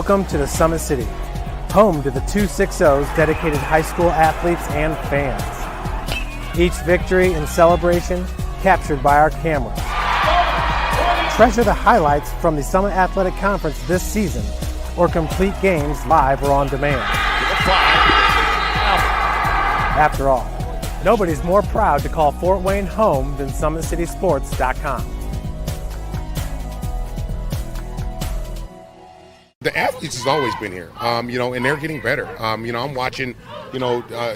Welcome to the Summit City, home to the 260's dedicated high school athletes and fans. Each victory and celebration captured by our cameras. Treasure the highlights from the Summit Athletic Conference this season, or complete games live or on demand. After all, nobody's more proud to call Fort Wayne home than SummitCitySports.com. The athletes has always been here, and they're getting better. I'm watching,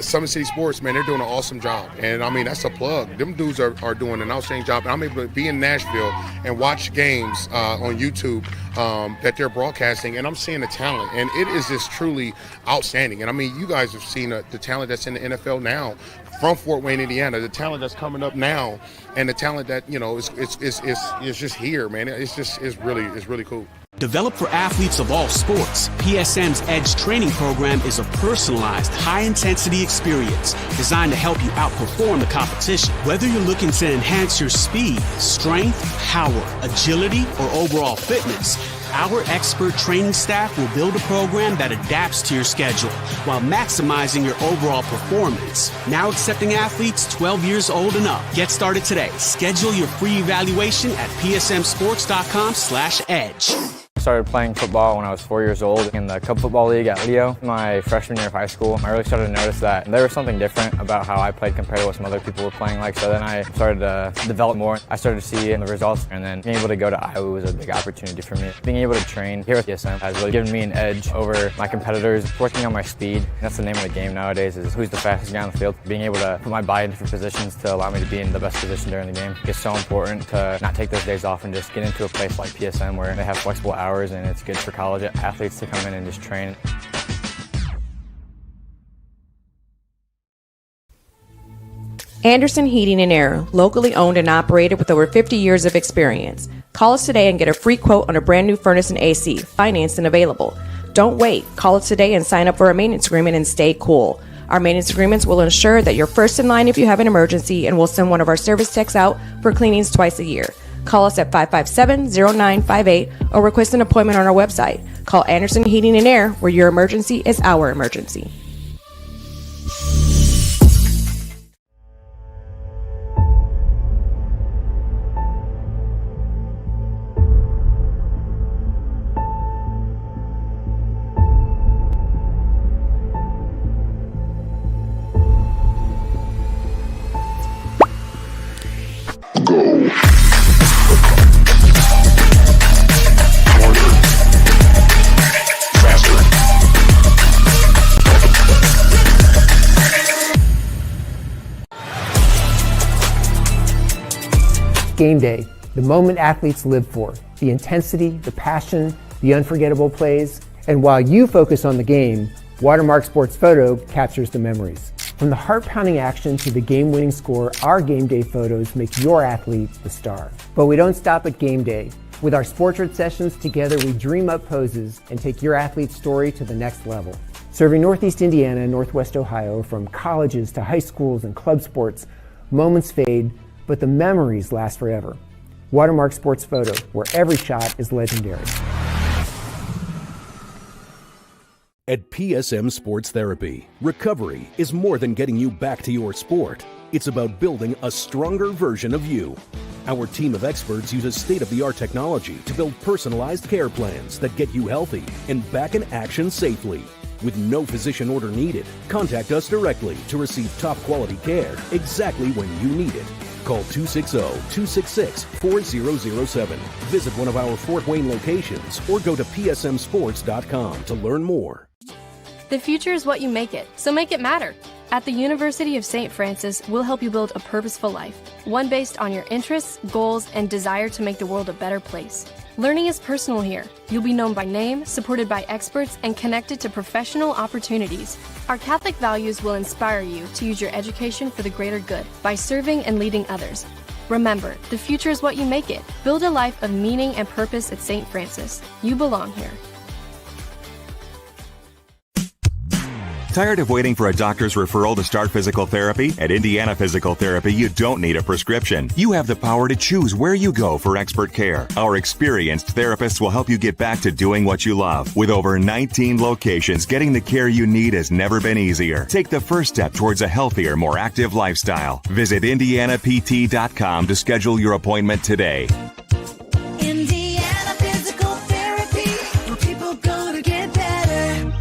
Summit City Sports, man, they're doing an awesome job. And, that's a plug. Them dudes are doing an outstanding job. And I'm able to be in Nashville and watch games on YouTube that they're broadcasting, and I'm seeing the talent. And it is just truly outstanding. And, you guys have seen the talent that's in the NFL now from Fort Wayne, Indiana, the talent that's coming up now, and the talent that, is just here, man. It's really cool. Developed for athletes of all sports, PSM's Edge training program is a personalized, high-intensity experience designed to help you outperform the competition. Whether you're looking to enhance your speed, strength, power, agility, or overall fitness, our expert training staff will build a program that adapts to your schedule while maximizing your overall performance. Now accepting athletes 12 years old and up. Get started today. Schedule your free evaluation at psmsports.com/edge. I started playing football when I was 4 years old in the Cub Football League at Leo. My freshman year of high school, I really started to notice that there was something different about how I played compared to what some other people were playing like. So then I started to develop more. I started to see the results, and then being able to go to Iowa was a big opportunity for me. Being able to train here at PSM has really given me an edge over my competitors. Working on my speed, that's the name of the game nowadays, is who's the fastest guy on the field. Being able to put my body in different positions to allow me to be in the best position during the game. It's so important to not take those days off and just get into a place like PSM where they have flexible hours, and it's good for college athletes to come in and just train. Anderson Heating and Air, locally owned and operated with over 50 years of experience. Call us today and get a free quote on a brand new furnace and AC, financed and available. Don't wait. Call us today and sign up for a maintenance agreement and stay cool. Our maintenance agreements will ensure that you're first in line if you have an emergency, and we'll send one of our service techs out for cleanings twice a year. Call us at 557-0958 or request an appointment on our website. Call Anderson Heating and Air, where your emergency is our emergency. Game day, the moment athletes live for, the intensity, the passion, the unforgettable plays. And while you focus on the game, Watermark Sports Photo captures the memories. From the heart-pounding action to the game-winning score, our game day photos make your athlete the star. But we don't stop at game day. With our Sportrait sessions, together we dream up poses and take your athlete's story to the next level. Serving Northeast Indiana and Northwest Ohio, from colleges to high schools and club sports, moments fade, but the memories last forever. Watermark Sports Photo, where every shot is legendary. At PSM Sports Therapy, recovery is more than getting you back to your sport. It's about building a stronger version of you. Our team of experts uses state-of-the-art technology to build personalized care plans that get you healthy and back in action safely. With no physician order needed, contact us directly to receive top-quality care exactly when you need it. Call 260-266-4007. Visit one of our Fort Wayne locations or go to psmsports.com to learn more. The future is what you make it, so make it matter. At the University of St. Francis, we'll help you build a purposeful life, one based on your interests, goals, and desire to make the world a better place. Learning is personal here. You'll be known by name, supported by experts, and connected to professional opportunities. Our Catholic values will inspire you to use your education for the greater good by serving and leading others. Remember, the future is what you make it. Build a life of meaning and purpose at St. Francis. You belong here. Tired of waiting for a doctor's referral to start physical therapy? At Indiana Physical Therapy, you don't need a prescription. You have the power to choose where you go for expert care. Our experienced therapists will help you get back to doing what you love. With over 19 locations, getting the care you need has never been easier. Take the first step towards a healthier, more active lifestyle. Visit IndianaPT.com to schedule your appointment today. Indiana Physical Therapy, where people go to get better.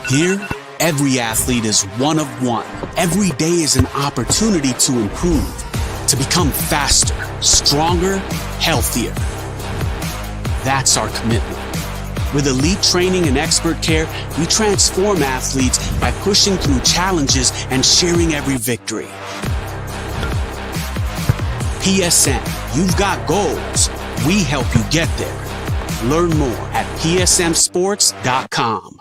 Here, every athlete is one of one. Every day is an opportunity to improve, to become faster, stronger, healthier. That's our commitment. With elite training and expert care, we transform athletes by pushing through challenges and sharing every victory. PSM, you've got goals. We help you get there. Learn more at PSMSports.com.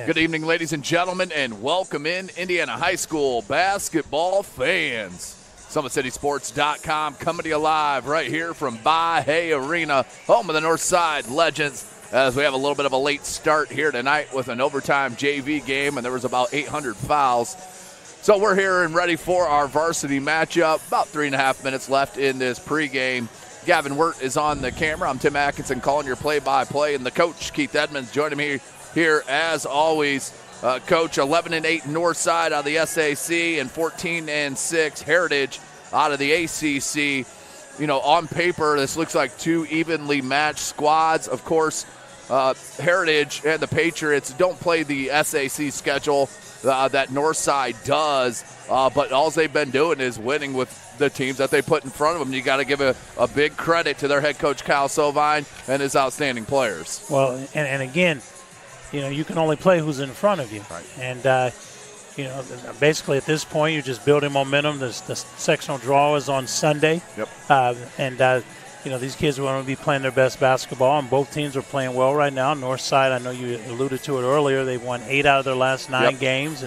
Good evening, ladies and gentlemen, and welcome in Indiana High School basketball fans. SummitCitySports.com coming to you live right here from Bahia Arena, home of the Northside Legends, as we have a little bit of a late start here tonight with an overtime JV game, and there was about 800 fouls. So we're here and ready for our varsity matchup. About 3.5 minutes left in this pregame. Gavin Wirt is on the camera. I'm Tim Atkinson calling your play-by-play, and the coach, Keith Edmonds, joining me here as always. Coach, 11-8 Northside out of the SAC and 14-6 Heritage out of the ACC. You know, on paper, this looks like two evenly matched squads. Of course, Heritage and the Patriots don't play the SAC schedule that Northside does, but all they've been doing is winning with the teams that they put in front of them. You got to give a big credit to their head coach, Kyle Sovine, and his outstanding players. Well, and again, you know, you can only play who's in front of you. Right. And, you know, basically at this point, you're just building momentum. The sectional draw is on Sunday. Yep. You know, these kids are going to be playing their best basketball, and both teams are playing well right now. Northside, I know you alluded to it earlier, they've won 8 out of their last 9 games,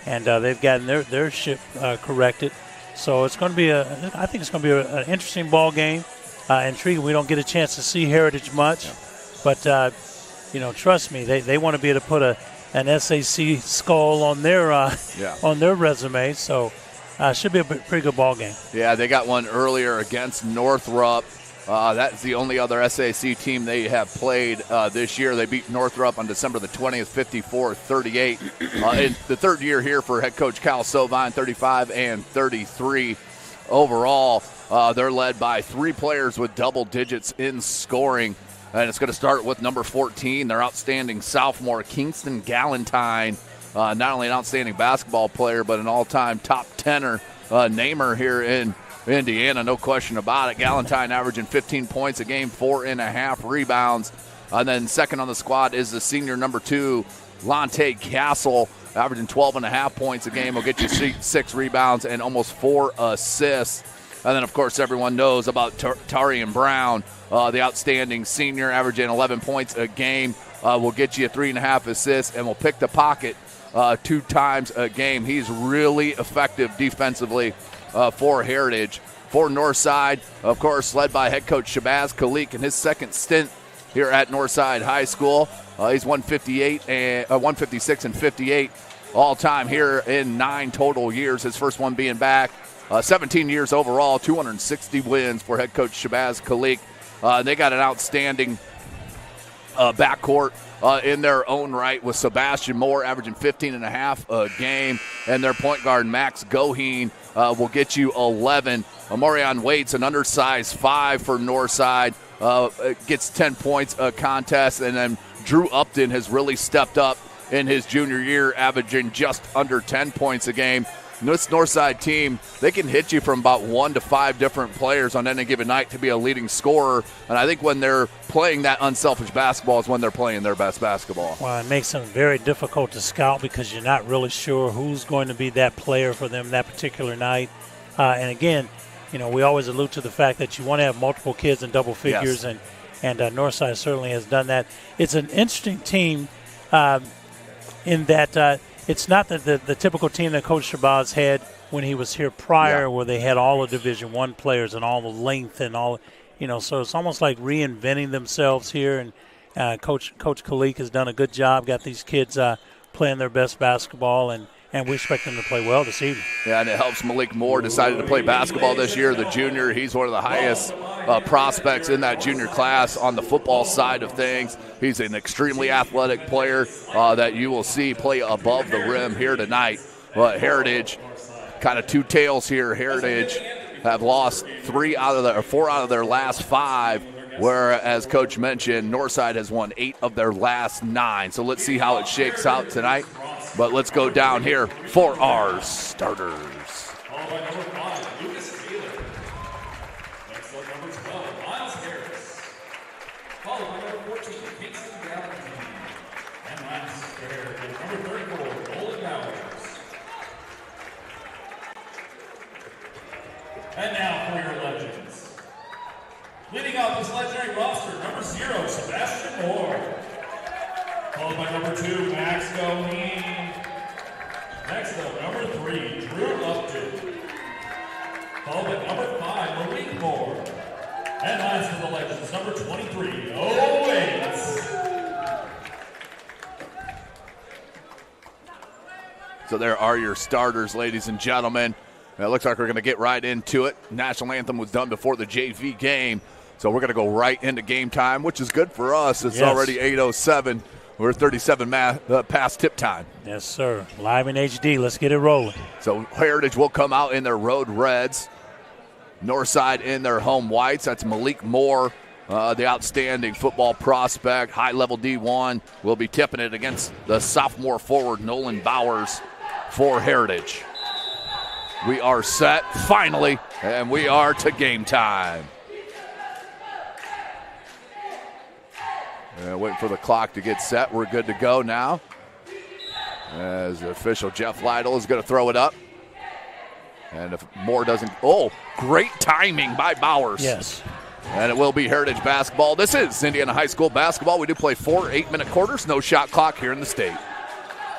and they've gotten their ship corrected. So it's going to be I think it's going to be an interesting ball game. Intriguing. We don't get a chance to see Heritage much, but you know, trust me, they want to be able to put an SAC skull on their on their resume. So should be a pretty good ball game. Yeah, they got one earlier against Northrop. That's the only other SAC team they have played this year. They beat Northrop on December the 20th, 54-38. In the third year here for head coach Cal Sovine, 35-33 overall. They're led by 3 players with double digits in scoring. And it's going to start with number 14, their outstanding sophomore, Kingston Galentine. Not only an outstanding basketball player, but an all-time top 10er namer here in Indiana, no question about it. Galentine averaging 15 points a game, 4.5 rebounds. And then second on the squad is the senior number 2, Lonte Castle, averaging 12.5 points a game. Will get you 6 rebounds and almost 4 assists. And then, of course, everyone knows about Tarian Brown, the outstanding senior, averaging 11 points a game. Will get you 3.5 assists and will pick the pocket 2 times a game. He's really effective defensively for Heritage. For Northside, of course, led by head coach Shabazz Khalik in his second stint here at Northside High School. He's 156 and 58 all-time here in 9 total years, his first one being back. 17 years overall, 260 wins for head coach Shabazz Khalik. They got an outstanding backcourt in their own right, with Sebastian Moore averaging 15.5 a game, and their point guard Max Goheen will get you 11. Amorion Waits, an undersized 5 for Northside, gets 10 points a contest, and then Drew Upton has really stepped up in his junior year, averaging just under 10 points a game. this Northside team, they can hit you from about 1 to 5 different players on any given night to be a leading scorer. And I think when they're playing that unselfish basketball is when they're playing their best basketball. Well, it makes them very difficult to scout because you're not really sure who's going to be that player for them that particular night. And again, we always allude to the fact that you want to have multiple kids in double figures, yes. and Northside certainly has done that. It's an interesting team in that it's not the typical team that Coach Shabazz had when he was here prior, where they had all the Division I players and all the length and all, so it's almost like reinventing themselves here. And Coach Kalik has done a good job, got these kids playing their best basketball, and we expect them to play well this evening. Yeah, and it helps Malik Moore decided to play basketball this year, the junior. He's one of the highest prospects in that junior class on the football side of things. He's an extremely athletic player that you will see play above the rim here tonight. But Heritage, kind of two tails here. Heritage have lost 4 out of their last 5, whereas Coach mentioned Northside has won 8 of their last 9. So let's see how it shakes out tonight. But let's go down here for our starters. And now for your legends. Leading out this legendary roster, number 0, Sebastian Moore. Followed by number 2, Max Mahoney. Next up, number 3, Drew Upton. Followed by number 5, Malik Moore. And last of the legends, number 23, Owens. So there are your starters, ladies and gentlemen. It looks like we're going to get right into it. National anthem was done before the JV game, so we're going to go right into game time, which is good for us. It's already 8:07. We're 37 past tip time. Yes, sir. Live in HD. Let's get it rolling. So Heritage will come out in their road reds. Northside in their home whites. That's Malik Moore, the outstanding football prospect, high-level D1. Will be tipping it against the sophomore forward Nolan Bowers for Heritage. We are set, finally, and we are to game time. Waiting for the clock to get set. We're good to go now. As the official Jeff Lytle is going to throw it up. And if Moore doesn't, great timing by Bowers. Yes. And it will be Heritage basketball. This is Indiana High School basketball. We do play 4 8-minute quarters. No shot clock here in the state.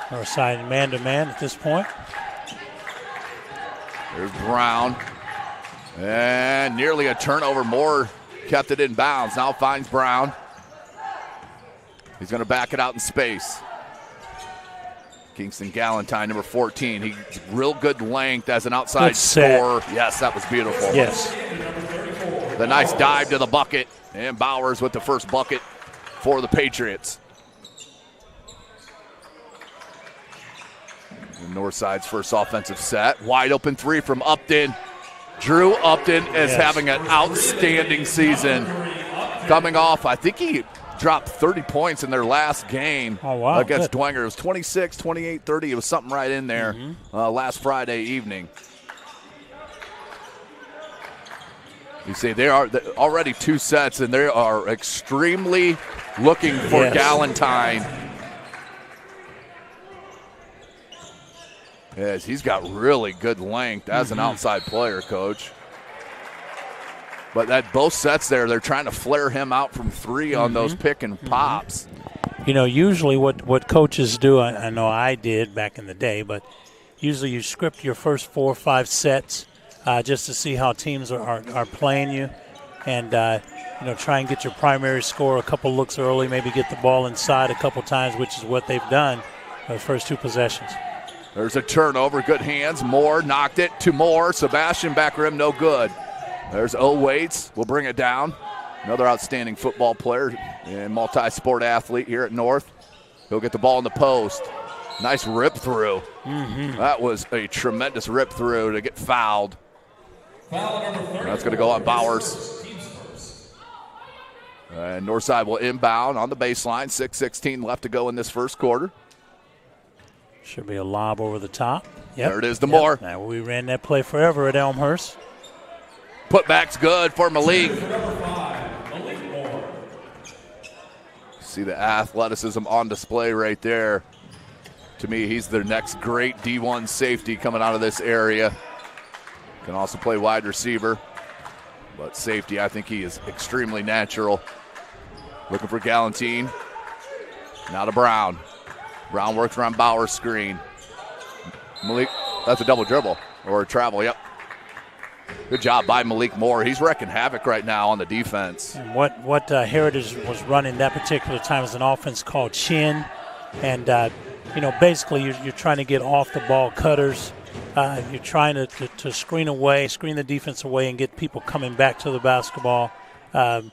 Northside man-to-man at this point. There's Brown. And nearly a turnover. Moore kept it in bounds. Now finds Brown. He's going to back it out in space. Kingston Galentine, number 14. He's real good length as an outside scorer. Yes, that was beautiful. Yes. The nice dive to the bucket. And Bowers with the first bucket for the Patriots. And Northside's first offensive set. Wide open 3 from Upton. Drew Upton is having an outstanding season. Coming off, I think he dropped 30 points in their last game against Dwenger. It was 26, 28, 30. It was something right in there last Friday evening. You see, they are already 2 sets, and they are extremely looking for Galentine. Yes, he's got really good length as an outside player, Coach. But that both sets there, they're trying to flare him out from 3 on those pick and pops. Usually what coaches do, I know I did back in the day, but usually you script your first 4 or 5 sets just to see how teams are playing you, and try and get your primary score a couple looks early, maybe get the ball inside a couple times, which is what they've done the first 2 possessions. There's a turnover, good hands. Moore knocked it to Moore. Sebastian back rim, no good. There's Waits, will bring it down. Another outstanding football player and multi-sport athlete here at North. He'll get the ball in the post. Nice rip through. That was a tremendous rip through to get fouled. That's going to go on Bowers. And Northside will inbound on the baseline. 6:16 left to go in this first quarter. Should be a lob over the top. Yep. There it is, Moore. Now, we ran that play forever at Elmhurst. Putback's good for Malik. See the athleticism on display right there. To me, he's their next great D1 safety coming out of this area. Can also play wide receiver. But safety, I think he is extremely natural. Looking for Galantine. Now to Brown. Brown works around Bauer's screen. Malik, that's a double dribble or a travel, yep. Good job by Malik Moore. He's wrecking havoc right now on the defense. And what Heritage was running that particular time is an offense called Chin. And, basically you're trying to get off the ball cutters. You're trying to screen the defense away and get people coming back to the basketball. Quite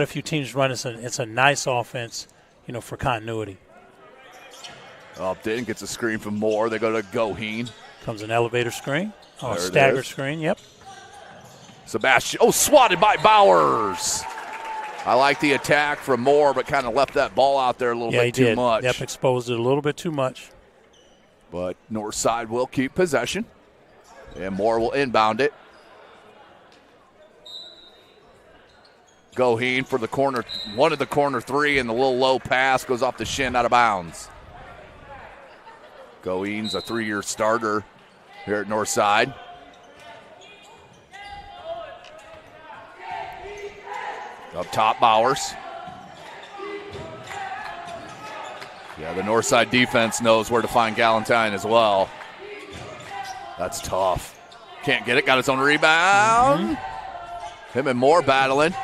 a few teams run it. It's a nice offense, for continuity. Upton gets a screen from Moore. They go to Goheen. Comes an elevator screen. Oh, stagger screen, yep. Sebastian, swatted by Bowers. I like the attack from Moore, but kind of left that ball out there a little bit too much. Yep, exposed it a little bit too much. But Northside will keep possession, and Moore will inbound it. Goheen for the corner, one of the corner three, and the little low pass goes off the shin out of bounds. Goheen's a 3-year starter here at Northside. Up top, Bowers. Yeah, the Northside defense knows where to find Galantine as well. That's tough. Can't get it, got his own rebound. Him and Moore battling.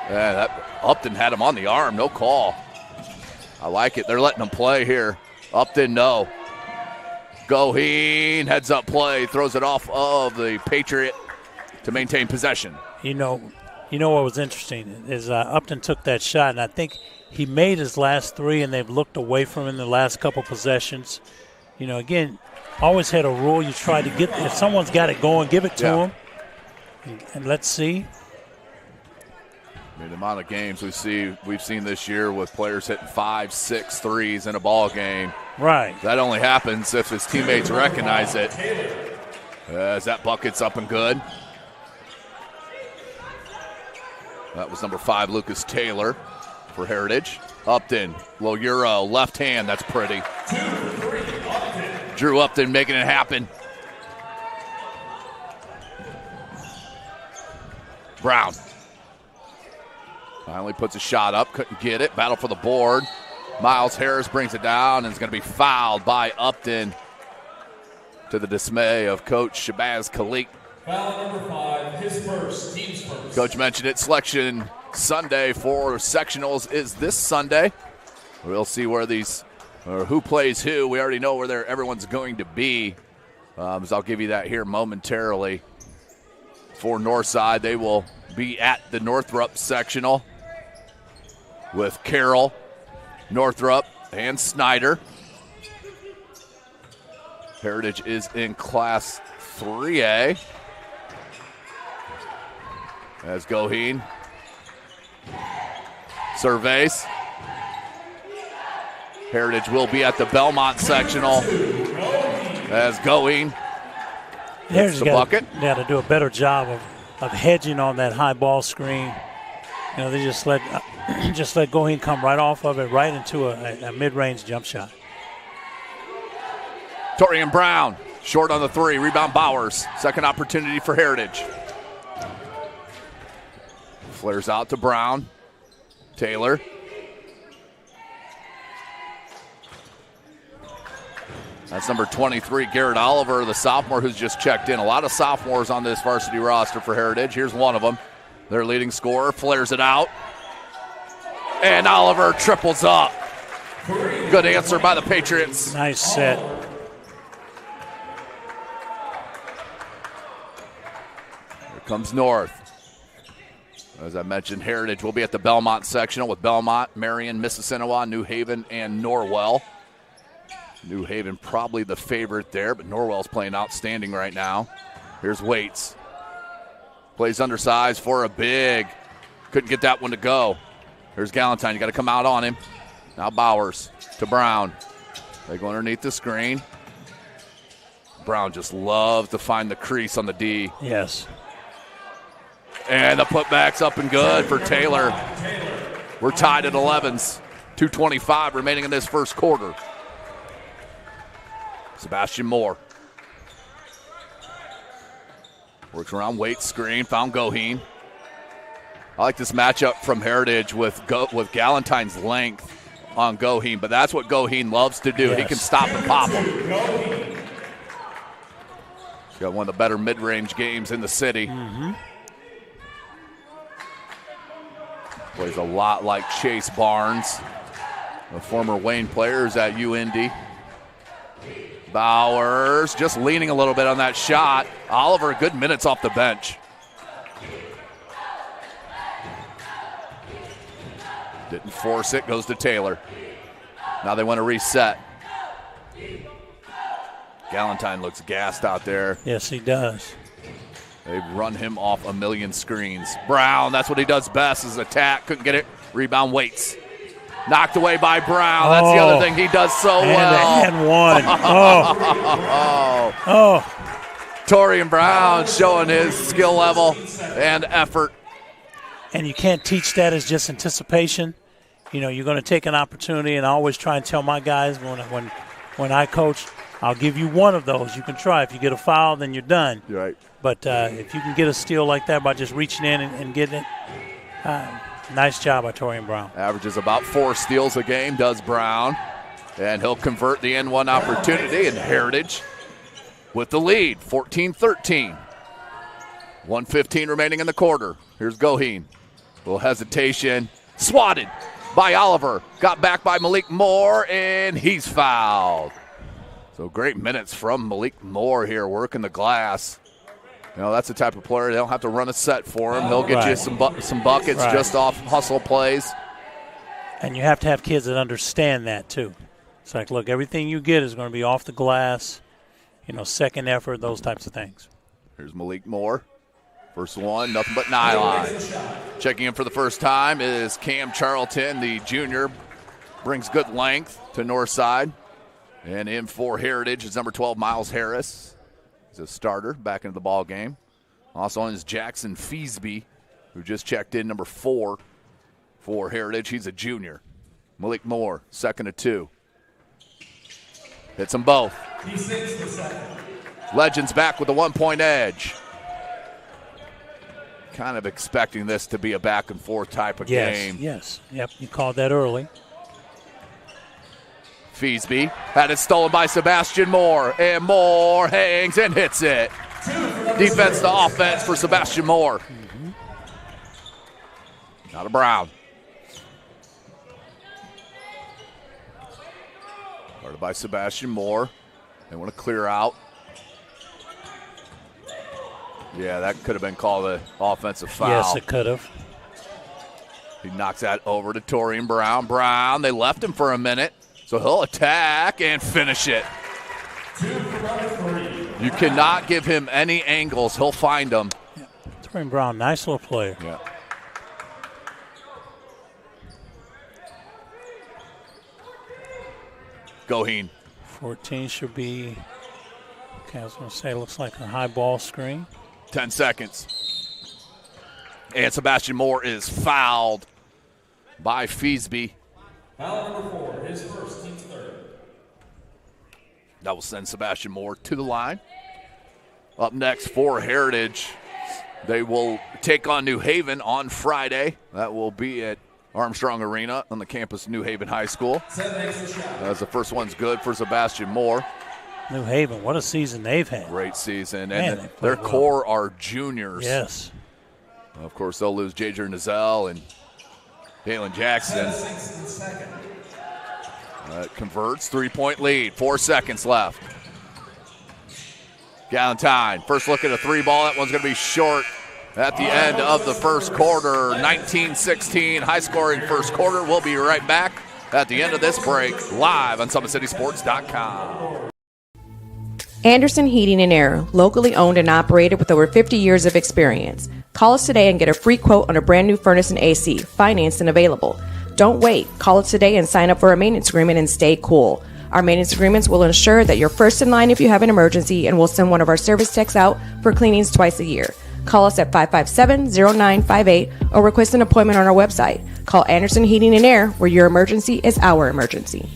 Yeah, that Upton had him on the arm, no call. I like it. They're letting him play here. Upton, no. Goheen, heads up play, throws it off of the Patriot to maintain possession. You know what was interesting is Upton took that shot, and I think he made his last three, and they've looked away from him the last couple possessions. Again, always had a rule. You try to get, if someone's got it going, give it to him. And let's see. The amount of games we've seen this year with players hitting 5, 6 threes in a ball game. Right. That only happens if his teammates recognize it. As that bucket's up and good. That was number 5, Lucas Taylor for Heritage. Upton, low euro, left hand, that's pretty. Drew Upton making it happen. Brown. Finally puts a shot up, couldn't get it. Battle for the board. Miles Harris brings it down and is going to be fouled by Upton to the dismay of Coach Shabazz Khalik. Foul number 5, his first, team's first. Coach mentioned it, selection Sunday for sectionals is this Sunday. We'll see where who plays who. We already know where everyone's going to be. So I'll give you that here momentarily. For Northside, they will be at the Northrop sectional with Carroll, Northrop, and Snyder. Heritage is in Class 3A. As Goheen surveys. Heritage will be at the Belmont sectional as Goheen hits the bucket. To do a better job of hedging on that high ball screen. They just let Goheen come right off of it, right into a mid-range jump shot. Torian Brown, short on the 3, rebound Bowers. Second opportunity for Heritage. Flares out to Brown. Taylor. That's number 23, Garrett Oliver, the sophomore who's just checked in. A lot of sophomores on this varsity roster for Heritage. Here's one of them. Their leading scorer flares it out. And Oliver triples up. Good answer by the Patriots. Nice set. Here comes North. As I mentioned, Heritage will be at the Belmont sectional with Belmont, Marion, Mississinawa, New Haven, and Norwell. New Haven probably the favorite there, but Norwell's playing outstanding right now. Here's Waits. Plays undersized for a big. Couldn't get that one to go. Here's Galantine. You got to come out on him. Now Bowers to Brown. They go underneath the screen. Brown just loves to find the crease on the D. Yes. And the putback's up and good for Taylor. We're tied at 11s. 2:25 remaining in this first quarter. Sebastian Moore. Works around Waite's screen, found Goheen. I like this matchup from Heritage with Galentine's length on Goheen, but that's what Goheen loves to do. Yes. He can stop and pop him. He's got one of the better mid-range games in the city. Mm-hmm. Plays a lot like Chase Barnes, the former Wayne players at UND. Bowers just leaning a little bit on that shot. Oliver, good minutes off the bench. Didn't force it, goes to Taylor. Now they want to reset. Galentine looks gassed out there. Yes, he does. They've run him off a million screens. Brown, that's what he does best, is attack. Couldn't get it. Rebound Waits. Knocked away by Brown. That's the other thing he does so well. And one. Torian Brown showing his skill level and effort. And you can't teach that as just anticipation. You know, you're going to take an opportunity, and I always try and tell my guys when I coach, I'll give you one of those. You can try. If you get a foul, then you're done. You're right. But if you can get a steal like that by just reaching in and getting it, nice job by Torian Brown. Averages about 4 steals a game, does Brown. And he'll convert the N1 opportunity, and Heritage with the lead, 14-13. 1:15 remaining in the quarter. Here's Goheen. A little hesitation. Swatted by Oliver. Got back by Malik Moore, and he's fouled. So great minutes from Malik Moore here working the glass. You know, that's the type of player, they don't have to run a set for him. He'll get you some buckets just off hustle plays. And you have to have kids that understand that, too. It's like, look, everything you get is going to be off the glass, you know, second effort, those types of things. Here's Malik Moore. First one, nothing but nylon. Checking in for the first time is Cam Charlton, the junior. Brings good length to north side. And in for Heritage is number 12, Miles Harris. He's a starter back into the ball game. Also on is Jackson Feasby, who just checked in, number 4 for Heritage. He's a junior. Malik Moore, second of 2. Hits them both. Legends back with a 1-point edge. Kind of expecting this to be a back and forth type of game. Yes, yep, you called that early. Feasby had it stolen by Sebastian Moore, and Moore hangs and hits it. Defense to offense for Sebastian Moore. Now to Brown. Started by Sebastian Moore. They want to clear out. Yeah, that could have been called an offensive foul. Yes, it could have. He knocks that over to Torian Brown. Brown, they left him for a minute, so he'll attack and finish it. You cannot give him any angles. He'll find them. Yeah. Torian Brown, nice little player. Yeah. Goheen. 14 should be, okay, I was going to say, it looks like a high ball screen. 10 seconds. And Sebastian Moore is fouled by Feasby. Foul number 4, his first, team's third. That will send Sebastian Moore to the line. Up next for Heritage, they will take on New Haven on Friday. That will be at Armstrong Arena on the campus of New Haven High School. As the first one's good for Sebastian Moore. New Haven, what a season they've had. Great season. Man, and their core are juniors. Yes. Of course, they'll lose J.J. Nizell and Dalen Jackson. Converts, 3-point lead, 4 seconds left. Galentine, first look at a 3 ball. That one's going to be short at the end of the first quarter. 19-16, high-scoring first quarter. We'll be right back at the end of this break, live on SummitCitySports.com. Anderson Heating and Air, locally owned and operated with over 50 years of experience. Call us today and get a free quote on a brand new furnace and AC, financed and available. Don't wait. Call us today and sign up for a maintenance agreement and stay cool. Our maintenance agreements will ensure that you're first in line if you have an emergency, and we'll send one of our service techs out for cleanings twice a year. Call us at 557-0958 or request an appointment on our website. Call Anderson Heating and Air, where your emergency is our emergency.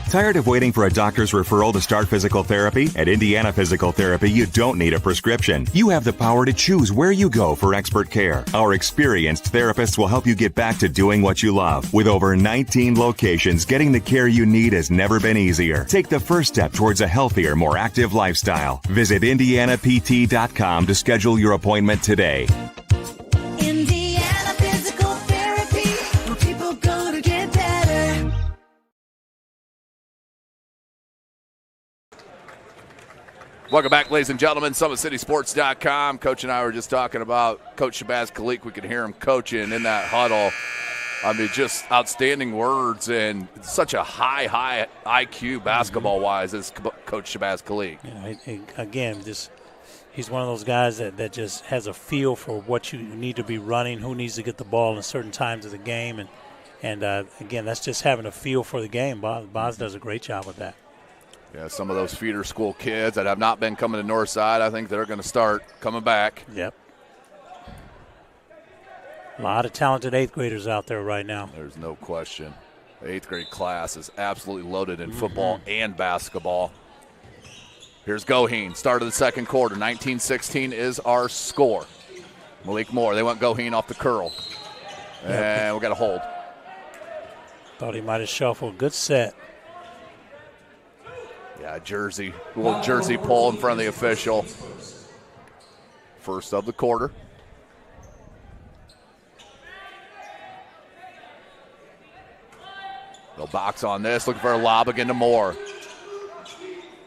Tired of waiting for a doctor's referral to start physical therapy? At Indiana Physical Therapy, you don't need a prescription. You have the power to choose where you go for expert care. Our experienced therapists will help you get back to doing what you love. With over 19 locations, getting the care you need has never been easier. Take the first step towards a healthier, more active lifestyle. Visit IndianaPT.com to schedule your appointment today. Indiana Physical Therapy, where people go to get better. Welcome back, ladies and gentlemen. SummitCitySports.com. Coach and I were just talking about Coach Shabazz Khalik. We could hear him coaching in that huddle. I mean, just outstanding words and such a high IQ basketball-wise as Coach Shabazz Khalik. Again, he's one of those guys that just has a feel for what you need to be running, who needs to get the ball in certain times of the game. And again, that's just having a feel for the game. Boz does a great job with that. Yeah, some of those feeder school kids that have not been coming to Northside, I think they're going to start coming back. Yep. A lot of talented eighth graders out there right now. There's no question. The eighth grade class is absolutely loaded in football and basketball. Here's Goheen, start of the second quarter. 19-16 is our score. Malik Moore, they want Goheen off the curl. And we got a hold. Thought he might have shuffled. Good set. Yeah, little jersey pull in front of the official. First of the quarter. They'll box on this, looking for a lob again to Moore.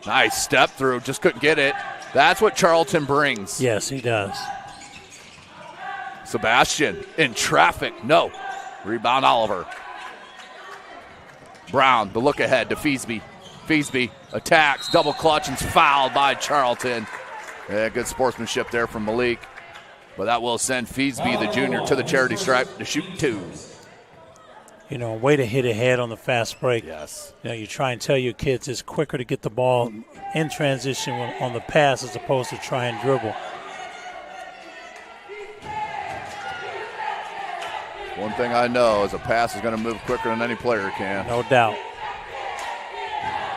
Nice step through, just couldn't get it. That's what Charlton brings. Yes, he does. Sebastian in traffic, no. Rebound Oliver. Brown, the look ahead to Feasby. Feasby attacks, double clutch, and fouled by Charlton. Yeah, good sportsmanship there from Malik. But that will send Feasby, the junior, to the charity stripe to shoot two. You know, way to hit ahead on the fast break. Yes. You know, you try and tell your kids it's quicker to get the ball in transition on the pass as opposed to try and dribble. One thing I know is a pass is going to move quicker than any player can. No doubt.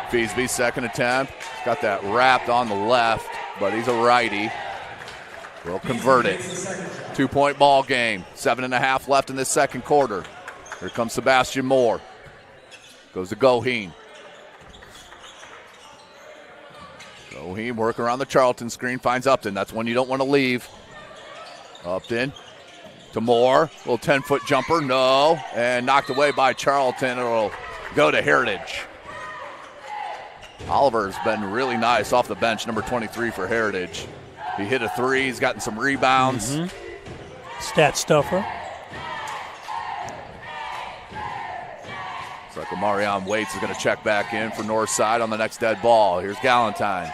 Feasby, second attempt. He's got that wrapped on the left, but he's a righty. Will convert it. 2-point ball game. 7.5 left in this second quarter. Here comes Sebastian Moore. Goes to Goheen. Goheen working around the Charlton screen. Finds Upton. That's one you don't want to leave. Upton to Moore. Little 10-foot jumper. No. And knocked away by Charlton. It'll go to Heritage. Oliver's been really nice off the bench, number 23 for Heritage. He hit a three. He's gotten some rebounds. Stat stuffer. Looks like Omarion Waits is going to check back in for Northside on the next dead ball. Here's Galentine.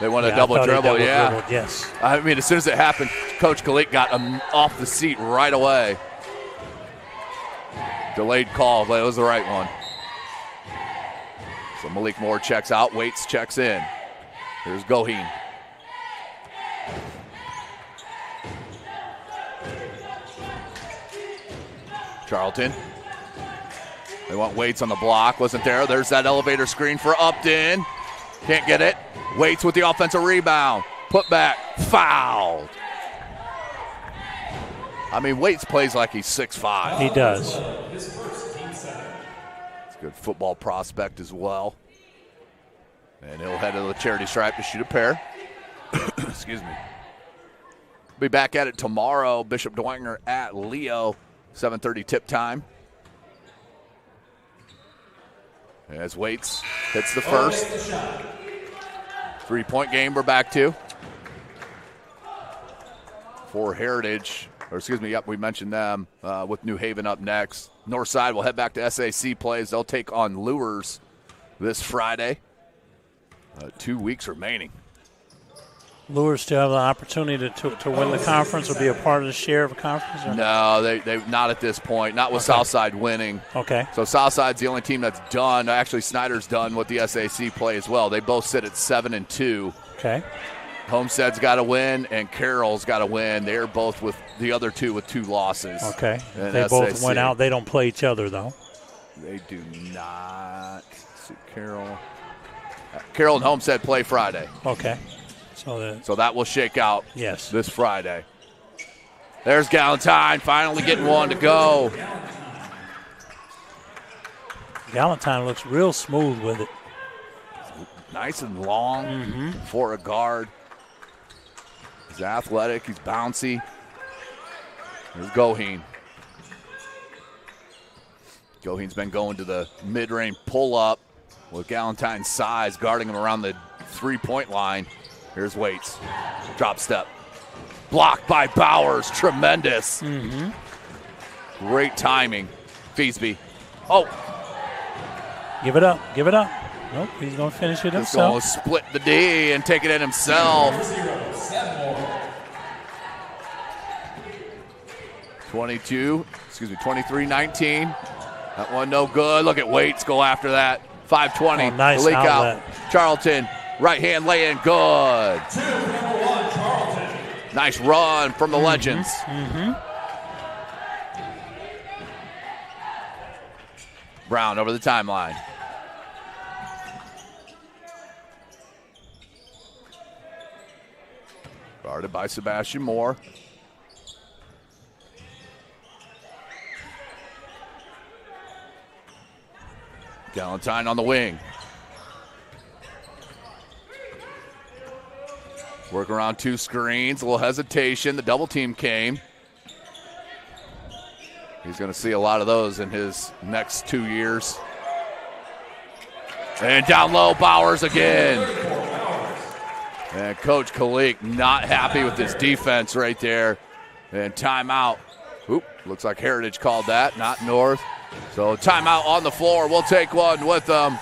They want a double dribble, dribbled, yes. I mean, as soon as it happened, Coach Khalik got him off the seat right away. Delayed call, but it was the right one. So Malik Moore checks out, Waits checks in. Here's Goheen. Charlton. They want Waits on the block. Wasn't there. There's that elevator screen for Upton. Can't get it. Waits with the offensive rebound. Put back. Fouled. I mean, Waits plays like he's 6'5". He does. Good football prospect as well. And he'll head to the charity stripe to shoot a pair. Excuse me. Be back at it tomorrow. Bishop Dwenger at Leo. 7:30 tip time. As Waits hits the first. 3-point game we're back to. For Heritage. Or excuse me, yep, we mentioned them with New Haven up next. Northside will head back to SAC plays. They'll take on Lures this Friday. 2 weeks remaining. Lure still have an opportunity to win the conference or be a part of the share of a conference? Or? No, they not at this point. Not with Southside winning. Okay. So Southside's the only team that's done. Actually, Snyder's done with the SAC play as well. They both sit at 7-2. Okay. Homestead's got to win, and Carroll's got to win. They're both with the other two with 2 losses. Okay. And They both SAC. went out. They don't play each other, though. They do not. Let's see, Carroll and Homestead play Friday. Okay. So that will shake out yes. this Friday. There's Galentine finally getting one to go. Galentine looks real smooth with it. Nice and long for a guard. He's athletic. He's bouncy. There's Goheen. Goheen's been going to the mid-range pull-up with Galentine's size, guarding him around the three-point line. Here's Waits. Drop step. Blocked by Bowers. Tremendous. Great timing. Feasby. Oh. Give it up. Give it up. Nope, he's going to finish it He's himself. going to split the D and take it in himself. 23-19. That one no good. Look at Waits go after that. 5:20. Oh, nice leak outlet. out. Charlton, right hand lay in good. Nice run from the Legends. Brown over the timeline. Guarded by Sebastian Moore. Galentine on the wing. Work around 2 screens, a little hesitation. The double team came. He's going to see a lot of those in his next 2 years. And down low, Bowers again. And Coach Kalik not happy with his defense right there. And timeout. Oop, looks like Heritage called that, not North. So timeout on the floor. We'll take one with them.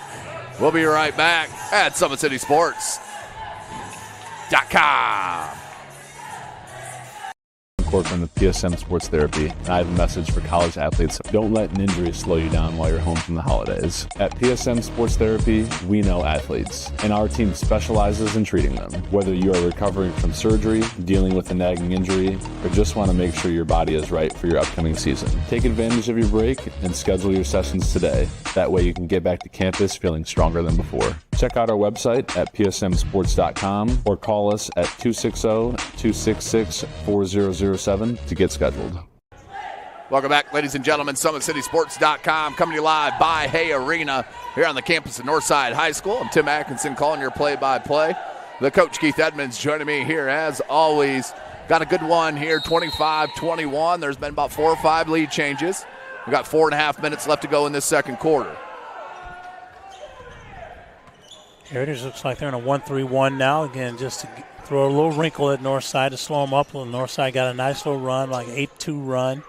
We'll be right back at SummitCitySports.com. From the PSM Sports Therapy, and I have a message for college athletes. Don't let an injury slow you down while you're home from the holidays. At PSM Sports Therapy, we know athletes, and our team specializes in treating them. Whether you are recovering from surgery, dealing with a nagging injury, or just want to make sure your body is right for your upcoming season, take advantage of your break and schedule your sessions today. That way you can get back to campus feeling stronger than before. Check out our website at psmsports.com or call us at 260-266-4007 to get scheduled. Welcome back, ladies and gentlemen. SummitCitySports.com coming to you live by Hay Arena here on the campus of Northside High School. I'm Tim Atkinson calling your play-by-play. The coach, Keith Edmonds, joining me here as always. Got a good one here, 25-21. There's been about 4 or 5 lead changes. We've got 4.5 minutes left to go in this second quarter. Heritage looks like they're in a 1-3-1 now. Again, just to throw a little wrinkle at Northside to slow them up. Northside got a nice little run, like 8-2 run.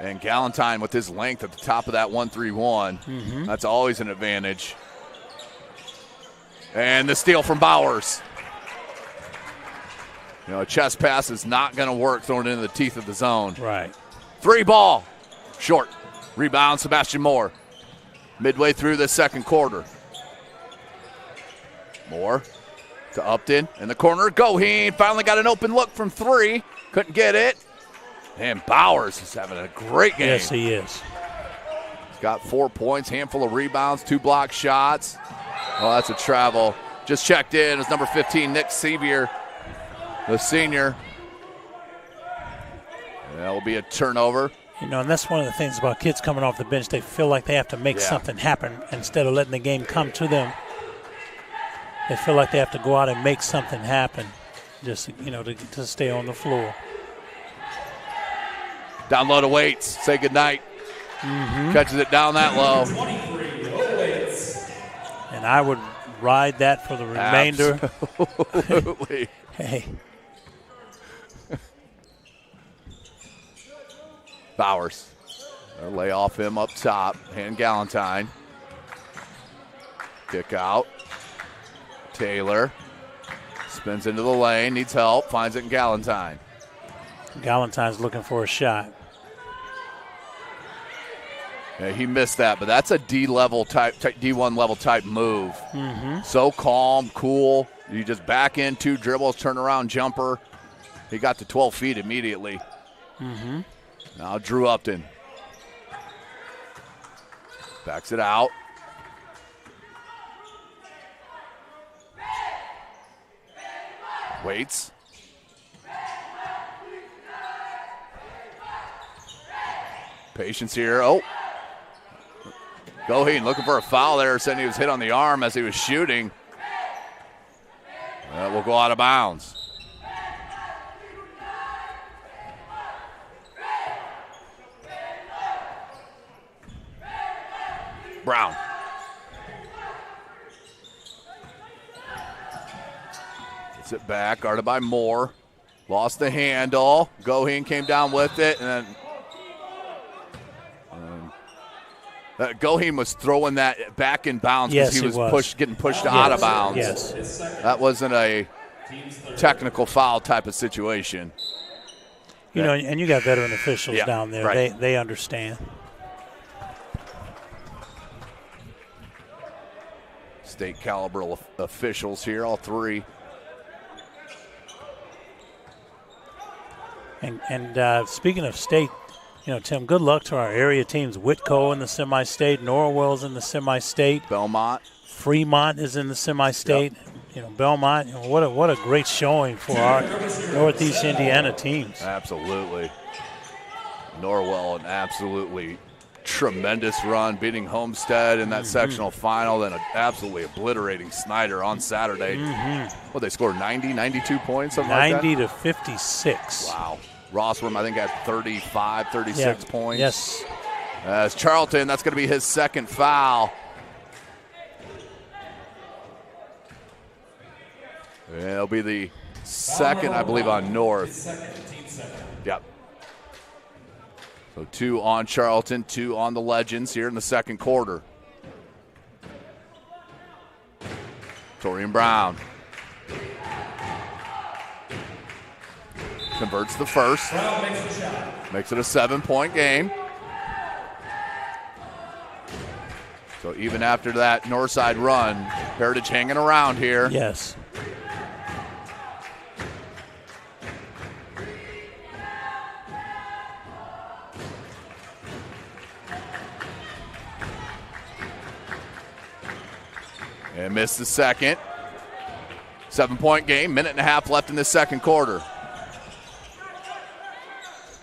And Galentine with his length at the top of that 1-3-1. That's always an advantage. And the steal from Bowers. You know, a chest pass is not going to work throwing it into the teeth of the zone. Right. 3 ball. Short. Rebound, Sebastian Moore. Midway through the second quarter. Moore to Upton in the corner. Goheen finally got an open look from 3. Couldn't get it. And Bowers is having a great game. Yes, he is. He's got 4 points, handful of rebounds, 2 block shots. Oh, that's a travel. Just checked in. It's number 15, Nick Sevier, the senior. That will be a turnover. You know, and that's one of the things about kids coming off the bench. They feel like they have to make something happen instead of letting the game come to them. They feel like they have to go out and make something happen just, you know, to stay on the floor. Down low to Waits. Say goodnight. Catches it down that low. And I would ride that for the remainder. Absolutely. Hey. Bowers. They'll lay off him up top. Hand Galentine. Kick out. Taylor. Spins into the lane, needs help, finds it in Galentine. Galentine's looking for a shot. Yeah, he missed that, but that's a D1 level type move. Mm-hmm. So calm, cool. You just back in 2 dribbles, turn around jumper. He got to 12 feet immediately. Mm-hmm. Now Drew Upton. Backs it out. Waits. Patience here. Oh. Goheen looking for a foul there. Said he was hit on the arm as he was shooting. That will go out of bounds. Brown. Gets it back, guarded by Moore. Lost the handle. Goheen came down with it, and then Goheen was throwing that back in bounds because he was getting pushed out of bounds. Yes. That wasn't a technical foul type of situation. You know, and you got veteran officials down there. Right. They understand. State caliber officials here, all 3. And speaking of state, you know, Tim, good luck to our area teams. Whitco in the semi-state, Norwell's in the semi-state. Belmont. Fremont is in the semi-state. Yep. You know, Belmont, you know, what a great showing for our Northeast Indiana teams. Absolutely. Norwell, an absolutely tremendous run, beating Homestead in that sectional final, then absolutely obliterating Snyder on Saturday. Well, they scored 90, 92 points, something like that? 90 to 56. Wow. Rossworm, I think, had 35, 36 points. Yes. As Charlton, that's going to be his second foul. It'll be the second, I believe, on North. Yep. So 2 on Charlton, 2 on the Legends here in the second quarter. Torian Brown. Converts the first. Makes it a 7-point game. So even after that Northside run, Heritage hanging around here. Yes. And missed the second. 7-point game, minute and a half left in the second quarter.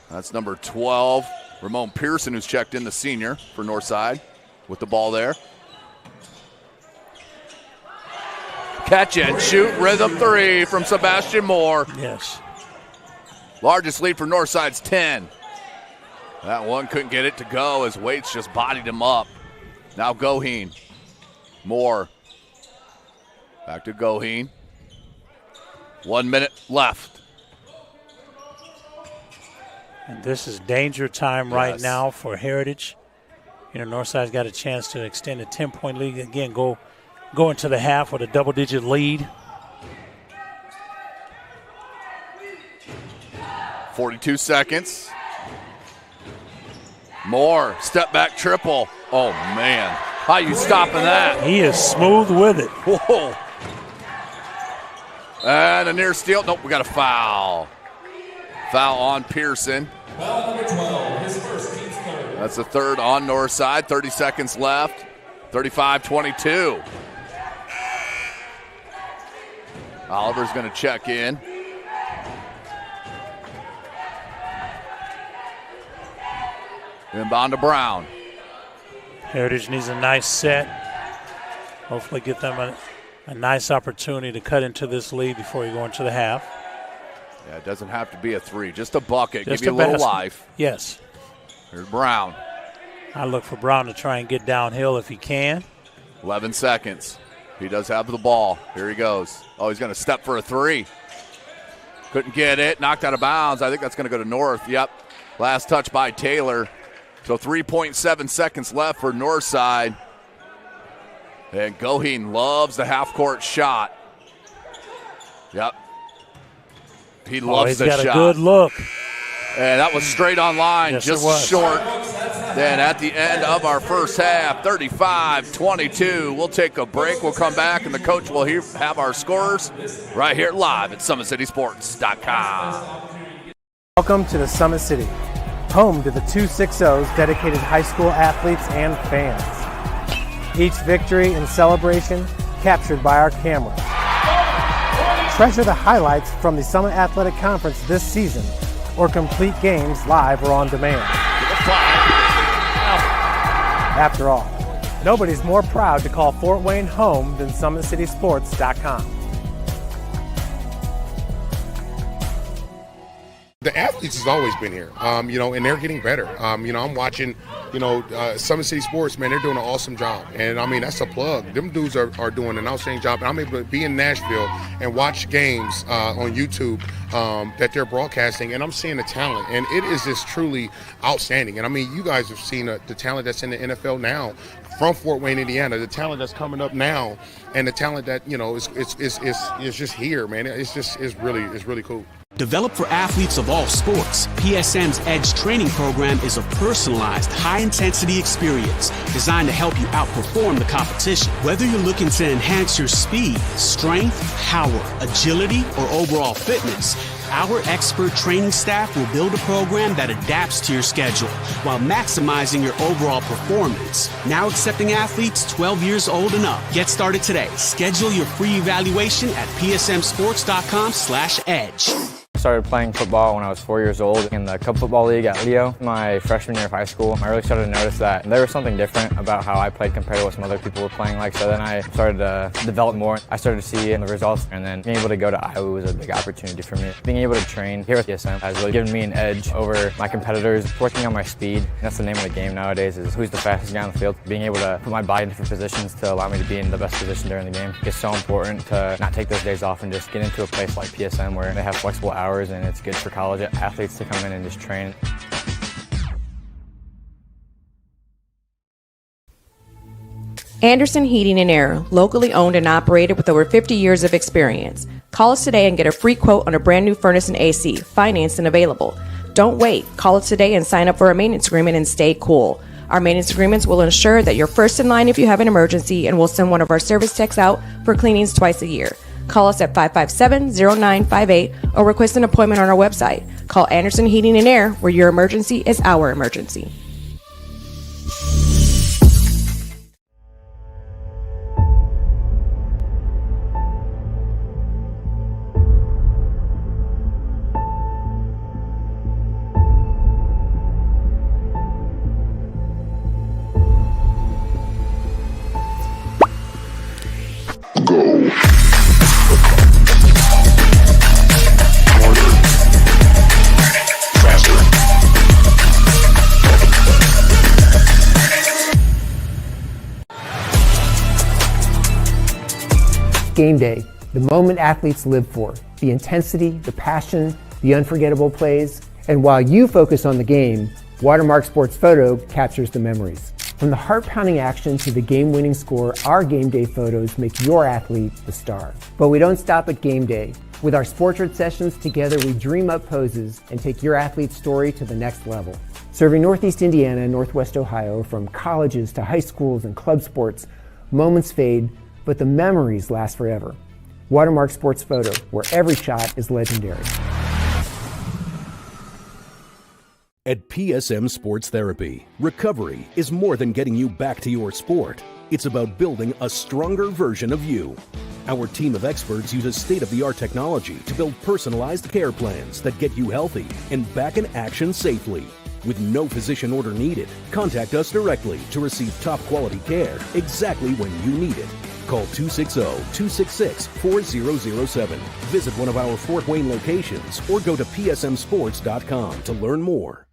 That's number 12, Ramon Pearson, who's checked in, the senior for Northside, with the ball there. Catch and shoot, rhythm 3 from Sebastian Moore. Yes. Largest lead for Northside's 10. That one couldn't get it to go as Waits just bodied him up. Now Goheen. Moore. Back to Goheen. 1 minute left. And this is danger time right now for Heritage. You know, Northside's got a chance to extend a 10-point lead. Again, go into the half with a double-digit lead. 42 seconds. Moore, step back triple. Oh, man. How you stopping that? He is smooth with it. Whoa. And a near steal. Nope, we got a foul. Foul on Pearson. Foul number 12, his first, team's third. That's the third on Northside. 30 seconds left. 35-22. Oliver's going to check in. Inbound to Brown. Heritage needs a nice set. Hopefully get them a nice opportunity to cut into this lead before you go into the half. Yeah, it doesn't have to be a 3. Just a bucket. Just give you a little basket. life. Yes. Here's Brown. I look for Brown to try and get downhill if he can. 11 seconds. He does have the ball. Here he goes. Oh, he's going to step for a 3. Couldn't get it. Knocked out of bounds. I think that's going to go to North. Yep. Last touch by Taylor. So 3.7 seconds left for Northside. And Goheen loves the half-court shot. Yep. He loves he's the got shot. a good look. And that was straight on line, Yes, just short. Then at the end of our first half, 35-22. We'll take a break. We'll come back, and the coach will have our scores right here live at SummitCitySports.com. Welcome to the Summit City, home to the 260's dedicated high school athletes and fans. Each victory and celebration captured by our cameras. Treasure the highlights from the Summit Athletic Conference this season, or complete games live or on demand. After all, nobody's more proud to call Fort Wayne home than SummitCitySports.com. The athletes has always been here, and they're getting better. I'm watching, Summit City Sports, man, they're doing an awesome job. And, that's a plug. Them dudes are doing an outstanding job. And I'm able to be in Nashville and watch games on YouTube that they're broadcasting, and I'm seeing the talent. And it is just truly outstanding. And, you guys have seen the talent that's in the NFL now from Fort Wayne, Indiana, the talent that's coming up now, and the talent that, is just here, man. It's really cool. Developed for athletes of all sports, PSM's Edge training program is a personalized, high-intensity experience designed to help you outperform the competition. Whether you're looking to enhance your speed, strength, power, agility, or overall fitness, our expert training staff will build a program that adapts to your schedule while maximizing your overall performance. Now accepting athletes 12 years old and up. Get started today. Schedule your free evaluation at psmsports.com/edge. I started playing football when I was 4 years old in the Cup Football League at Leo. My freshman year of high school, I really started to notice that there was something different about how I played compared to what some other people were playing like. So then I started to develop more. I started to see the results, and then being able to go to Iowa was a big opportunity for me. Being able to train here at PSM has really given me an edge over my competitors. Working on my speed, that's the name of the game nowadays, is who's the fastest guy on the field. Being able to put my body in different positions to allow me to be in the best position during the game. It's so important to not take those days off and just get into a place like PSM where they have flexible hours, and it's good for college athletes to come in and just train. Anderson Heating and Air, locally owned and operated with over 50 years of experience. Call us today and get a free quote on a brand new furnace and AC, financed and available. Don't wait. Call us today and sign up for a maintenance agreement and stay cool. Our maintenance agreements will ensure that you're first in line if you have an emergency, and we'll send one of our service techs out for cleanings twice a year. Call us at 557-0958 or request an appointment on our website. Call Anderson Heating and Air, where your emergency is our emergency. Game day, the moment athletes live for, the intensity, the passion, the unforgettable plays. And while you focus on the game, Watermark Sports Photo captures the memories. From the heart-pounding action to the game-winning score, our game day photos make your athlete the star. But we don't stop at game day. With our Sportrait sessions, together we dream up poses and take your athlete's story to the next level. Serving Northeast Indiana and Northwest Ohio, from colleges to high schools and club sports, moments fade, but the memories last forever. Watermark Sports Photo, where every shot is legendary. At PSM Sports Therapy, recovery is more than getting you back to your sport. It's about building a stronger version of you. Our team of experts uses state-of-the-art technology to build personalized care plans that get you healthy and back in action safely. With no physician order needed, contact us directly to receive top-quality care exactly when you need it. Call 260-266-4007. Visit one of our Fort Wayne locations or go to psmsports.com to learn more.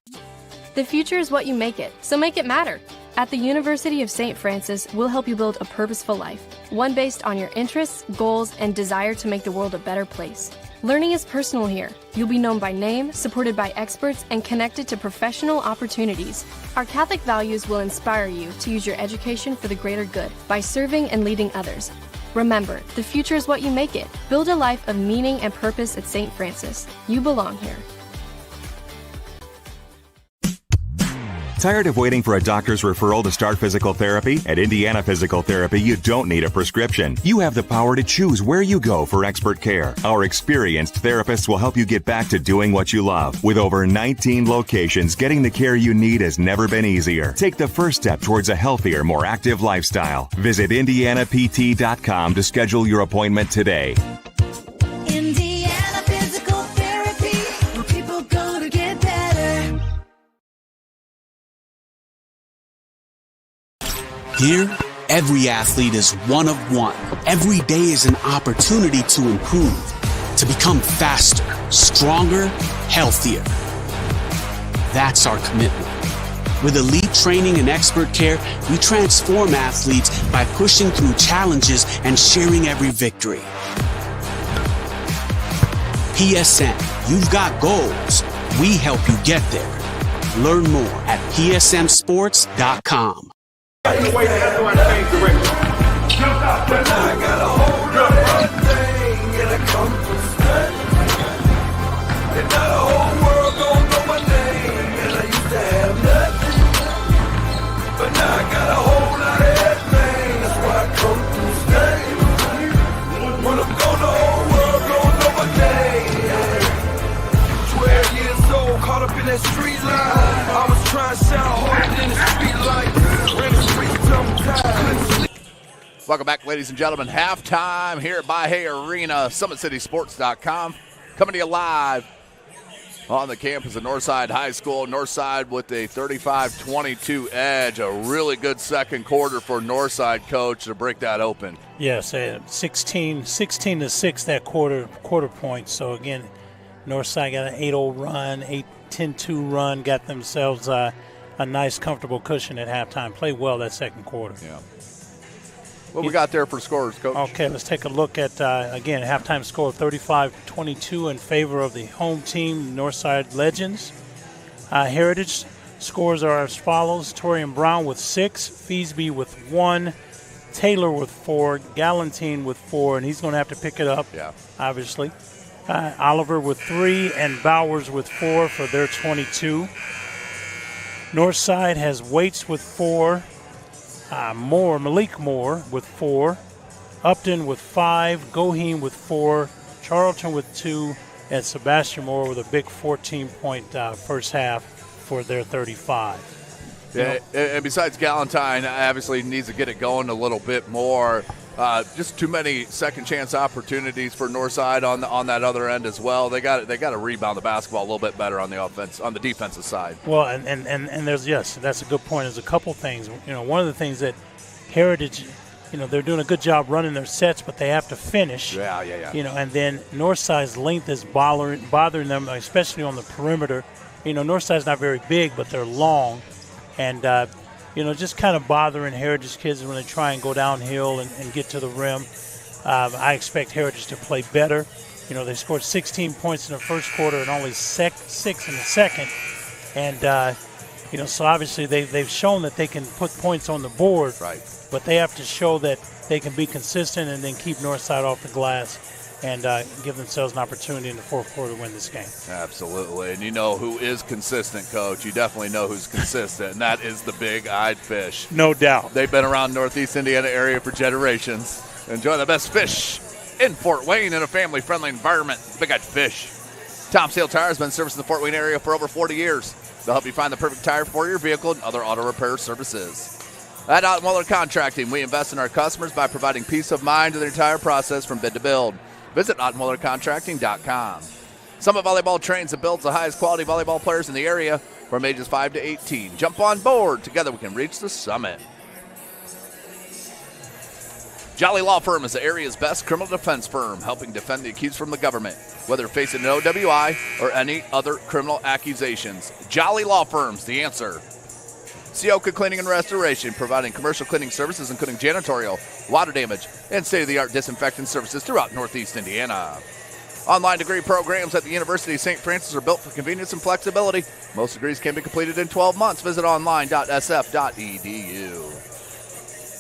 The future is what you make it, so make it matter. At the University of St. Francis, we'll help you build a purposeful life, one based on your interests, goals, and desire to make the world a better place. Learning is personal here. You'll be known by name, supported by experts, and connected to professional opportunities. Our Catholic values will inspire you to use your education for the greater good by serving and leading others. Remember, the future is what you make it. Build a life of meaning and purpose at St. Francis. You belong here. Tired of waiting for a doctor's referral to start physical therapy? At Indiana Physical Therapy, you don't need a prescription. You have the power to choose where you go for expert care. Our experienced therapists will help you get back to doing what you love. With over 19 locations, getting the care you need has never been easier. Take the first step towards a healthier, more active lifestyle. Visit IndianaPT.com to schedule your appointment today. Indiana Physical Therapy, where people go to get better. Here, every athlete is one of one. Every day is an opportunity to improve, to become faster, stronger, healthier. That's our commitment. With elite training and expert care, we transform athletes by pushing through challenges and sharing every victory. PSM, you've got goals. We help you get there. Learn more at psmsports.com. I got a hold on everything and I come from study. And now the whole world don't know my name. And I used to have nothing, but now I got a whole lot of everything. That's why I come through study. When I'm gone, the whole world don't know my name. 12 years old, caught up in that street line. I was trying to shout harder than the street light. Ran the streets sometimes. Welcome back, ladies and gentlemen. Halftime here at By Arena, SummitCitySports.com. Coming to you live on the campus of Northside High School. Northside with a 35-22 edge. A really good second quarter for Northside, Coach, to break that open. Yes, 16-6 that quarter point. So, again, Northside got an 8-0 run, 10-2 run, got themselves a nice, comfortable cushion at halftime. Played well that second quarter. Yeah. What we got there for scores, Coach? Okay, let's take a look at, again, halftime score of 35-22 in favor of the home team, Northside Legends. Heritage scores are as follows. Torian Brown with 6, Feesby with 1, Taylor with 4, Galantine with 4, and he's going to have to pick it up, obviously. Oliver with 3, and Bowers with 4 for their 22. Northside has Waits with 4. Malik Moore with 4, Upton with 5, Goheen with 4, Charlton with 2, and Sebastian Moore with a big 14-point first half for their 35. Yeah, and besides Galantine, obviously needs to get it going a little bit more. Just too many second chance opportunities for Northside on that other end as well. They got to rebound the basketball a little bit better on the defensive side. Well, and there's, yes, that's a good point. There's a couple things. One of the things that Heritage, they're doing a good job running their sets, but they have to finish. Yeah. And then Northside's length is bothering them, especially on the perimeter. Northside's not very big, but they're long, and just kind of bothering Heritage kids when they try and go downhill and get to the rim. I expect Heritage to play better. They scored 16 points in the first quarter and only 6 in the second. And, so obviously they've shown that they can put points on the board. Right. But they have to show that they can be consistent and then keep Northside off the glass and give themselves an opportunity in the fourth quarter to win this game. Absolutely. And you know who is consistent, Coach. You definitely know who's consistent, and that is the Big-Eyed Fish. No doubt. They've been around Northeast Indiana area for generations. Enjoy the best fish in Fort Wayne in a family-friendly environment. Big-Eyed Fish. Tom Sale Tire has been servicing the Fort Wayne area for over 40 years. They'll help you find the perfect tire for your vehicle and other auto repair services. At Ottmuller Contracting, we invest in our customers by providing peace of mind to the entire process from bid to build. Visit OttmullerContracting.com. Summit Volleyball trains and builds the highest quality volleyball players in the area from ages 5 to 18. Jump on board. Together we can reach the summit. Jolly Law Firm is the area's best criminal defense firm, helping defend the accused from the government, whether facing an OWI or any other criminal accusations. Jolly Law Firm's the answer. Sioka Cleaning and Restoration, providing commercial cleaning services including janitorial, water damage, and state-of-the-art disinfectant services throughout Northeast Indiana. Online degree programs at the University of St. Francis are built for convenience and flexibility. Most degrees can be completed in 12 months. Visit online.sf.edu.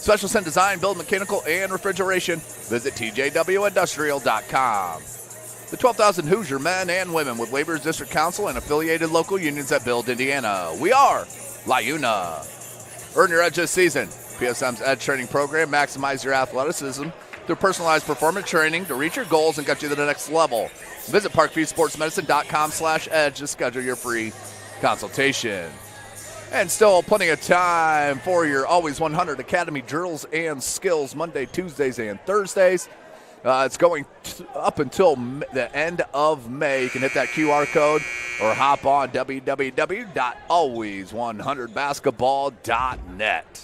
Special Scent Design, Build Mechanical, and Refrigeration. Visit TJWindustrial.com. The 12,000 Hoosier men and women with waivers, district council, and affiliated local unions that build Indiana. We are LiUNA. Earn your edge this season. PSM's Edge training program. Maximize your athleticism through personalized performance training to reach your goals and get you to the next level. Visit parkviewsportsmedicine.com/edge to schedule your free consultation. And still plenty of time for your Always 100 Academy drills and skills Monday, Tuesdays, and Thursdays. It's going up until the end of May. You can hit that QR code or hop on www.always100basketball.net.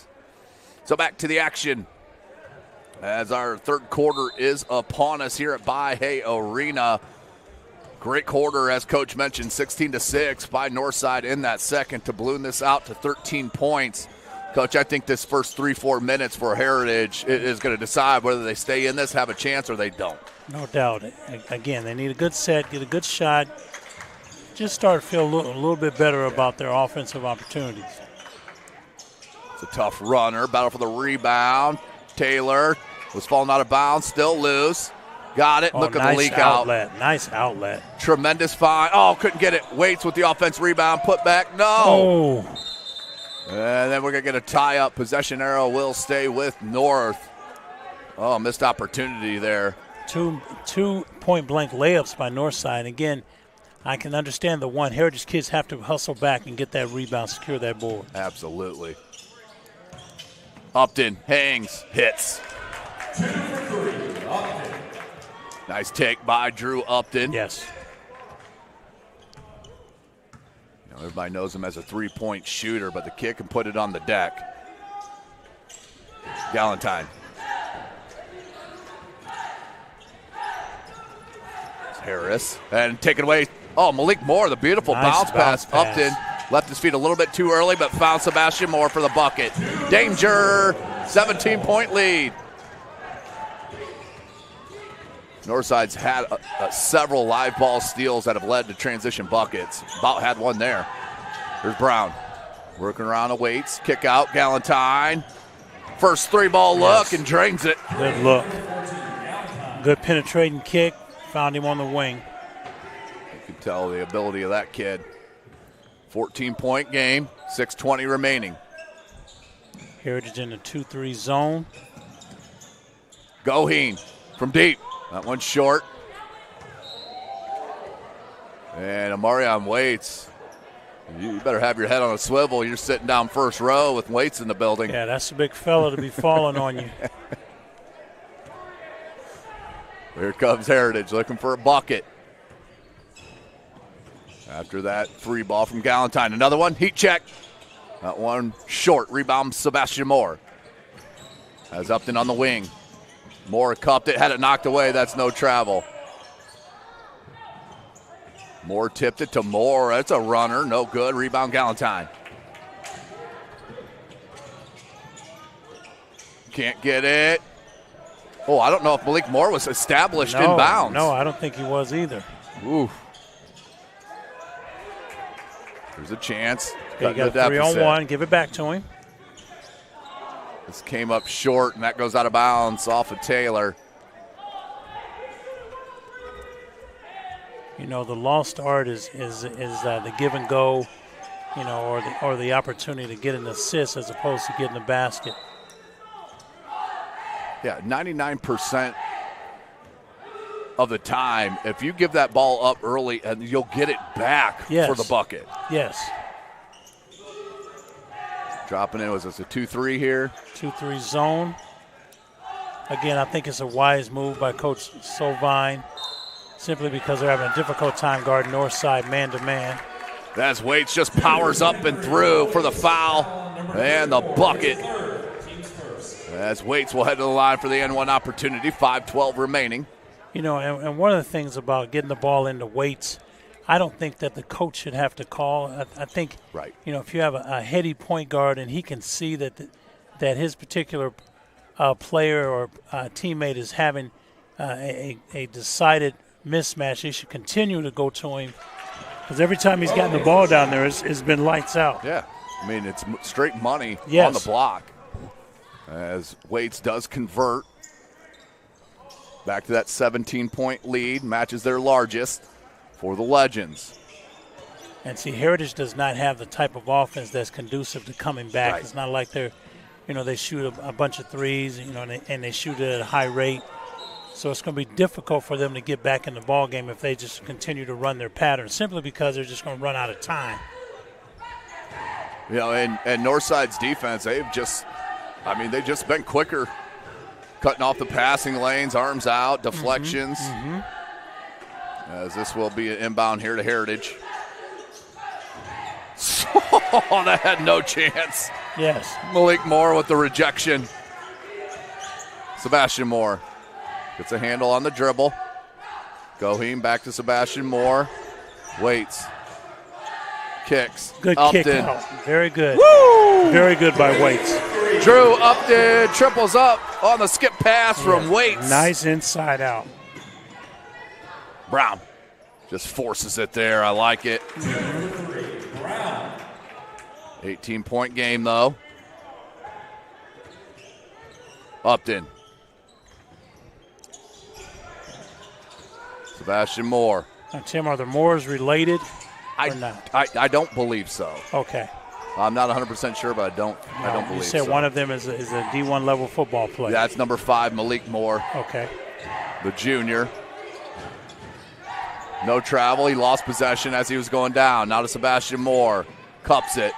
So back to the action as our third quarter is upon us here at By-Hay Arena. Great quarter, as Coach mentioned, 16-6 by Northside in that second to balloon this out to 13 points. Coach, I think this first 3-4 minutes for Heritage is going to decide whether they stay in this, have a chance, or they don't. No doubt. Again, they need a good set, get a good shot, just start to feel a little bit better about their offensive opportunities. It's a tough runner, battle for the rebound. Taylor was falling out of bounds, still loose. Got it. Look at the leak outlet. Nice outlet. Tremendous find. Oh, couldn't get it. Waits with the offense rebound. Put back. No. Oh. And then we're going to get a tie-up. Possession arrow will stay with North. Oh, missed opportunity there. Two point-blank layups by Northside. Again, I can understand the one. Heritage kids have to hustle back and get that rebound, secure that board. Absolutely. Upton hangs, hits. 2 for 3, Upton. Nice take by Drew Upton. Yes. Everybody knows him as a three-point shooter, but the kid can put it on the deck. Galentine. It's Harris. And taken away. Oh, Malik Moore, the beautiful bounce pass. Upton left his feet a little bit too early, but found Sebastian Moore for the bucket. Danger. 17-point lead. Northside's had several live ball steals that have led to transition buckets. About had one there. Here's Brown. Working around the weights. Kick out. Galentine. First three-ball look and drains it. Good look. Good penetrating kick. Found him on the wing. You can tell the ability of that kid. 14-point game. 6:20 remaining. Heritage in the 2-3 zone. Goheen from deep. That one's short. And Amarion Waits. You better have your head on a swivel. You're sitting down first row with Waits in the building. Yeah, that's a big fella to be falling on you. Here comes Heritage looking for a bucket. After that, free ball from Galentine. Another one, heat check. That one short. Rebound, Sebastian Moore. Has Upton on the wing. Moore cupped it, had it knocked away. That's no travel. Moore tipped it to Moore. That's a runner. No good. Rebound, Galentine. Can't get it. Oh, I don't know if Malik Moore was established in bounds. No, I don't think he was either. Ooh. There's a chance. You got a 3-on-1. Give it back to him. This came up short, and that goes out of bounds off of Taylor. You know, the lost art is the give and go, you know, or the opportunity to get an assist as opposed to getting the basket. Yeah, 99% of the time, if you give that ball up early, and you'll get it back for the bucket. Yes. Dropping in, was this a 2-3 here? 2-3 zone. Again, I think it's a wise move by Coach Sovine, simply because they're having a difficult time guarding Northside man-to-man. As Waits just powers up and through for the foul and the bucket. As Waits will head to the line for the N1 opportunity, 5:12 remaining. You know, and one of the things about getting the ball into Waits, I don't think that the coach should have to call. I think, right. You know, if you have a heady point guard and he can see that his particular player or teammate is having a decided mismatch, he should continue to go to him, because every time he's gotten the ball down there, it's been lights out. Yeah, I mean, it's straight money yes. on the block. as Waits does convert. Back to that 17-point lead, matches their largest for the Legends. And see, Heritage does not have the type of offense that's conducive to coming back. Right. It's not like they shoot a bunch of threes, and they shoot it at a high rate. So it's going to be difficult for them to get back in the ball game if they just continue to run their pattern, simply because they're just going to run out of time. And Northside's defense, they've just been quicker, cutting off the passing lanes, arms out, deflections. As this will be an inbound here to Heritage. Oh, that had no chance. Yes. Malik Moore with the rejection. Sebastian Moore gets a handle on the dribble. Goheen back to Sebastian Moore. Waits. Kicks. Good Upton. kick out. Very good. Woo! Very good by Waits. Drew Upton triples up on the skip pass from Waits. Nice inside out. Brown just forces it there. I like it. 18-point game, though. Upton. Sebastian Moore. Now, Tim, are the Moores related or not? I don't believe so. Okay. I'm not 100% sure, but I don't believe so. You said one of them is a D1 level football player. That's number 5, Malik Moore. Okay. The junior. No travel. He lost possession as he was going down. Now to Sebastian Moore. Cups it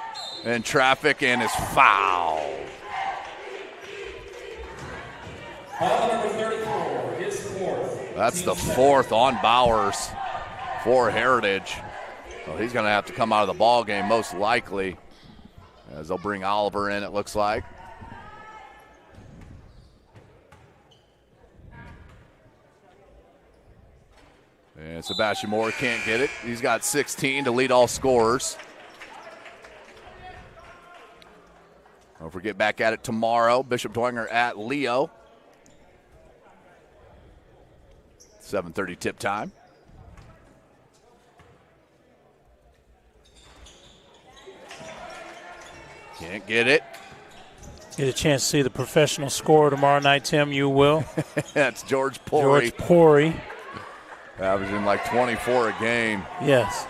in traffic and is fouled. Foul number 34, his fourth. That's the 4th on Bowers for Heritage. So he's going to have to come out of the ball game most likely, as they'll bring Oliver in, it looks like. And Sebastian Moore can't get it. He's got 16 to lead all scorers. Don't forget, back at it tomorrow. Bishop Dwenger at Leo. 7:30 tip time. Can't get it. Get a chance to see the professional scorer tomorrow night, Tim. You will. That's George Pori. George Pori. Averaging like 24 a game. Yes.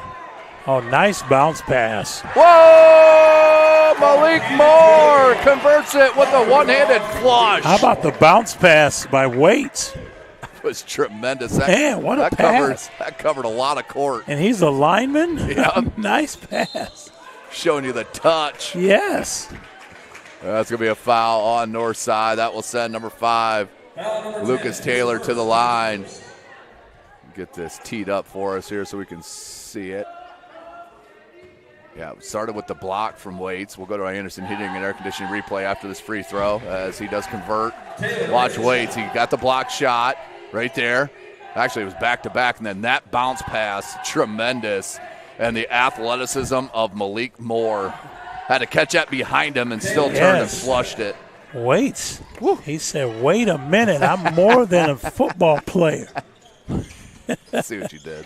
Oh, nice bounce pass. Whoa! Malik Moore converts it with a one-handed flush. How about the bounce pass by Waits? That was tremendous. Man, what a pass. That covered a lot of court. And he's a lineman? Yeah. Nice pass. Showing you the touch. Yes. That's going to be a foul on north side. That will send number 5, Lucas Taylor, to the line. Get this teed up for us here so we can see it. Yeah, we started with the block from Waits. We'll go to our Anderson Heating and Air Conditioning replay after this free throw as he does convert. Watch Waits. He got the block shot right there. Actually, it was back-to-back, and then that bounce pass, tremendous. And the athleticism of Malik Moore. Had to catch that behind him and still turned and flushed it. Waits. He said, wait a minute, I'm more than a football player. Let's see what you did.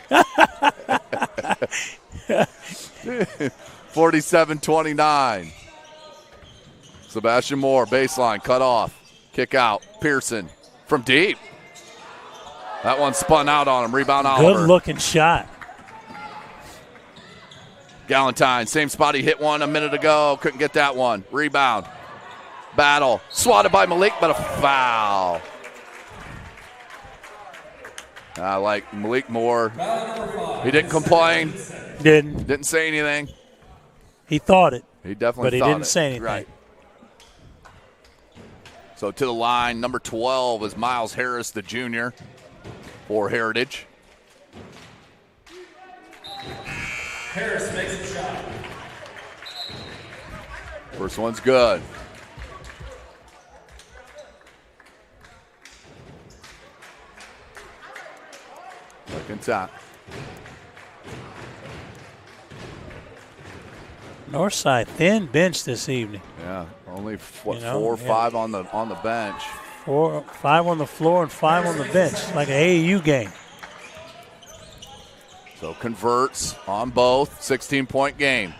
47-29. Sebastian Moore, baseline, cut off. Kick out. Pearson from deep. That one spun out on him. Rebound Oliver. Good-looking shot. Galentine, same spot he hit one a minute ago. Couldn't get that one. Rebound. Battle. Swatted by Malik, but a foul. I like Malik Moore. He didn't complain. Didn't say anything. He thought it. He definitely but thought it. But he didn't say anything. Right. So to the line, number 12 is Miles Harris, the junior, for Heritage. Harris makes the shot. First one's good. Second time. Northside thin bench this evening. Yeah, only 4 or 5 on the bench. 5 on the floor and 5 on the bench, like an AAU game. So converts on both, 16-point game.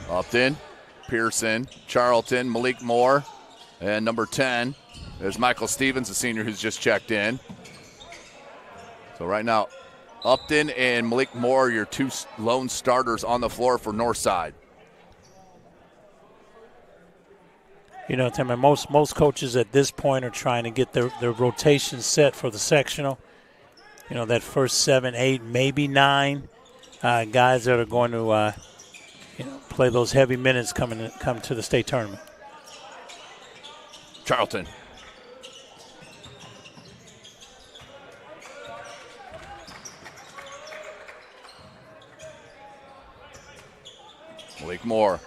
Upton Pearson, Charlton, Malik Moore, and number 10 is Michael Stevens, a senior who's just checked in. So right now, Upton and Malik Moore, your two lone starters on the floor for Northside. You know, Tim, and most coaches at this point are trying to get their rotation set for the sectional. You know, that first 7, 8, maybe 9 guys that are going to play those heavy minutes come to the state tournament. Charlton. Malik Moore.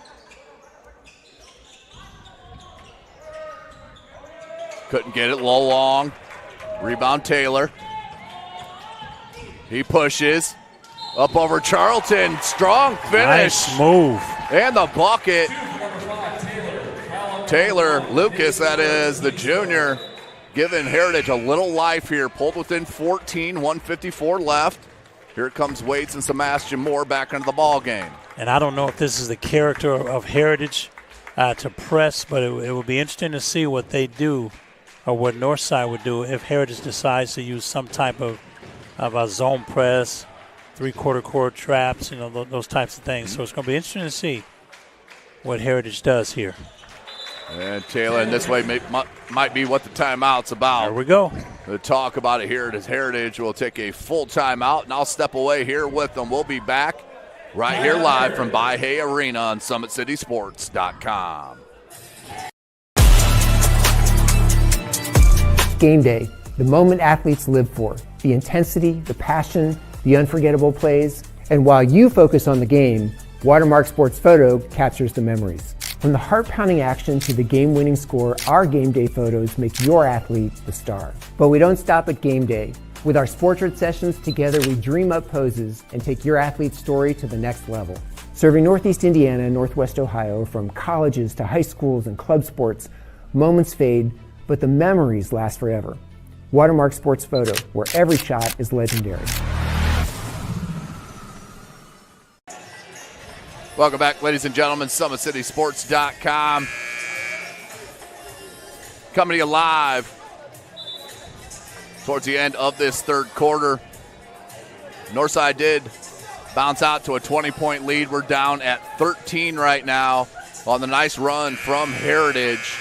Couldn't get it low long. Rebound Taylor. He pushes. Up over Charlton. Strong finish. Nice move. And the bucket. Taylor Lucas, that is the junior, giving Heritage a little life here. Pulled within 14, 154 left. Here comes Waits and Sebastian Moore back into the ball game. And I don't know if this is the character of Heritage to press, but it will be interesting to see what they do, or what Northside would do if Heritage decides to use some type of a zone press, three-quarter court traps, those types of things. So it's going to be interesting to see what Heritage does here. And Taylor, and this way might be what the timeout's about. There we go. The talk about it here at Heritage will take a full timeout, and I'll step away here with them. We'll be back right here live from By-Hay Arena on SummitCitySports.com. Game day, the moment athletes live for, the intensity, the passion, the unforgettable plays, and while you focus on the game, Watermark Sports Photo captures the memories. From the heart-pounding action to the game-winning score, our game day photos make your athlete the star. But we don't stop at game day. With our Sportrait sessions together, we dream up poses and take your athlete's story to the next level. Serving Northeast Indiana and Northwest Ohio, from colleges to high schools and club sports, moments fade, but the memories last forever. Watermark Sports Photo, where every shot is legendary. Welcome back, ladies and gentlemen. SummitCitySports.com. Coming to you live towards the end of this third quarter. Northside did bounce out to a 20-point lead. We're down at 13 right now on the nice run from Heritage.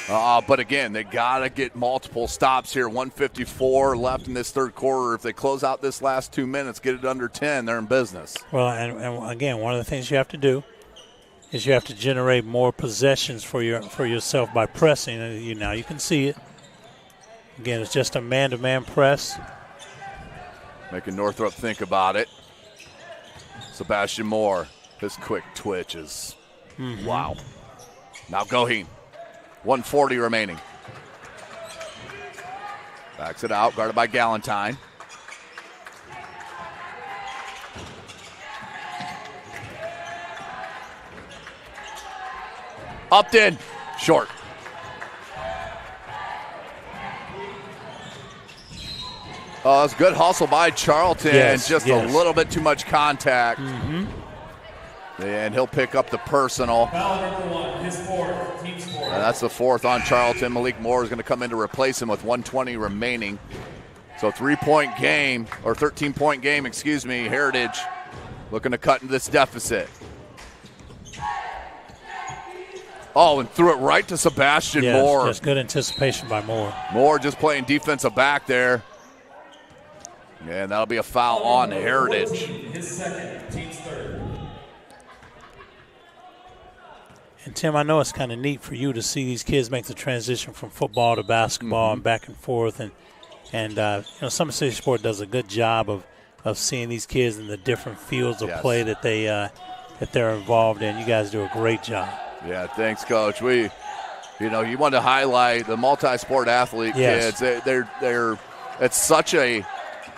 But again, they got to get multiple stops here. 154 left in this third quarter. If they close out this last 2 minutes, get it under 10, they're in business. Well, and again, one of the things you have to do is you have to generate more possessions for yourself by pressing. Now you can see it. Again, it's just a man-to-man press. Making Northrop think about it. Sebastian Moore, his quick twitch is wow. Now Goheen. 140 remaining. Backs it out, guarded by Galentine. Upton, short. Oh, it's good hustle by Charlton. Yes, just a little bit too much contact. And he'll pick up the personal. Foul number 1, his fourth, team score. That's the fourth on Charlton. Malik Moore is going to come in to replace him with 120 remaining. So 3-point game, or 13-point game, excuse me, Heritage looking to cut into this deficit. Oh, and threw it right to Sebastian Moore. Yes, good anticipation by Moore. Moore just playing defensive back there. And that'll be a foul on Heritage. His second, team's third. And, Tim, I know it's kind of neat for you to see these kids make the transition from football to basketball and back and forth. And Summit City Sport does a good job of seeing these kids in the different fields of play that they're involved in. You guys do a great job. Yeah, thanks, Coach. You want to highlight the multi-sport athlete kids. They're it's such a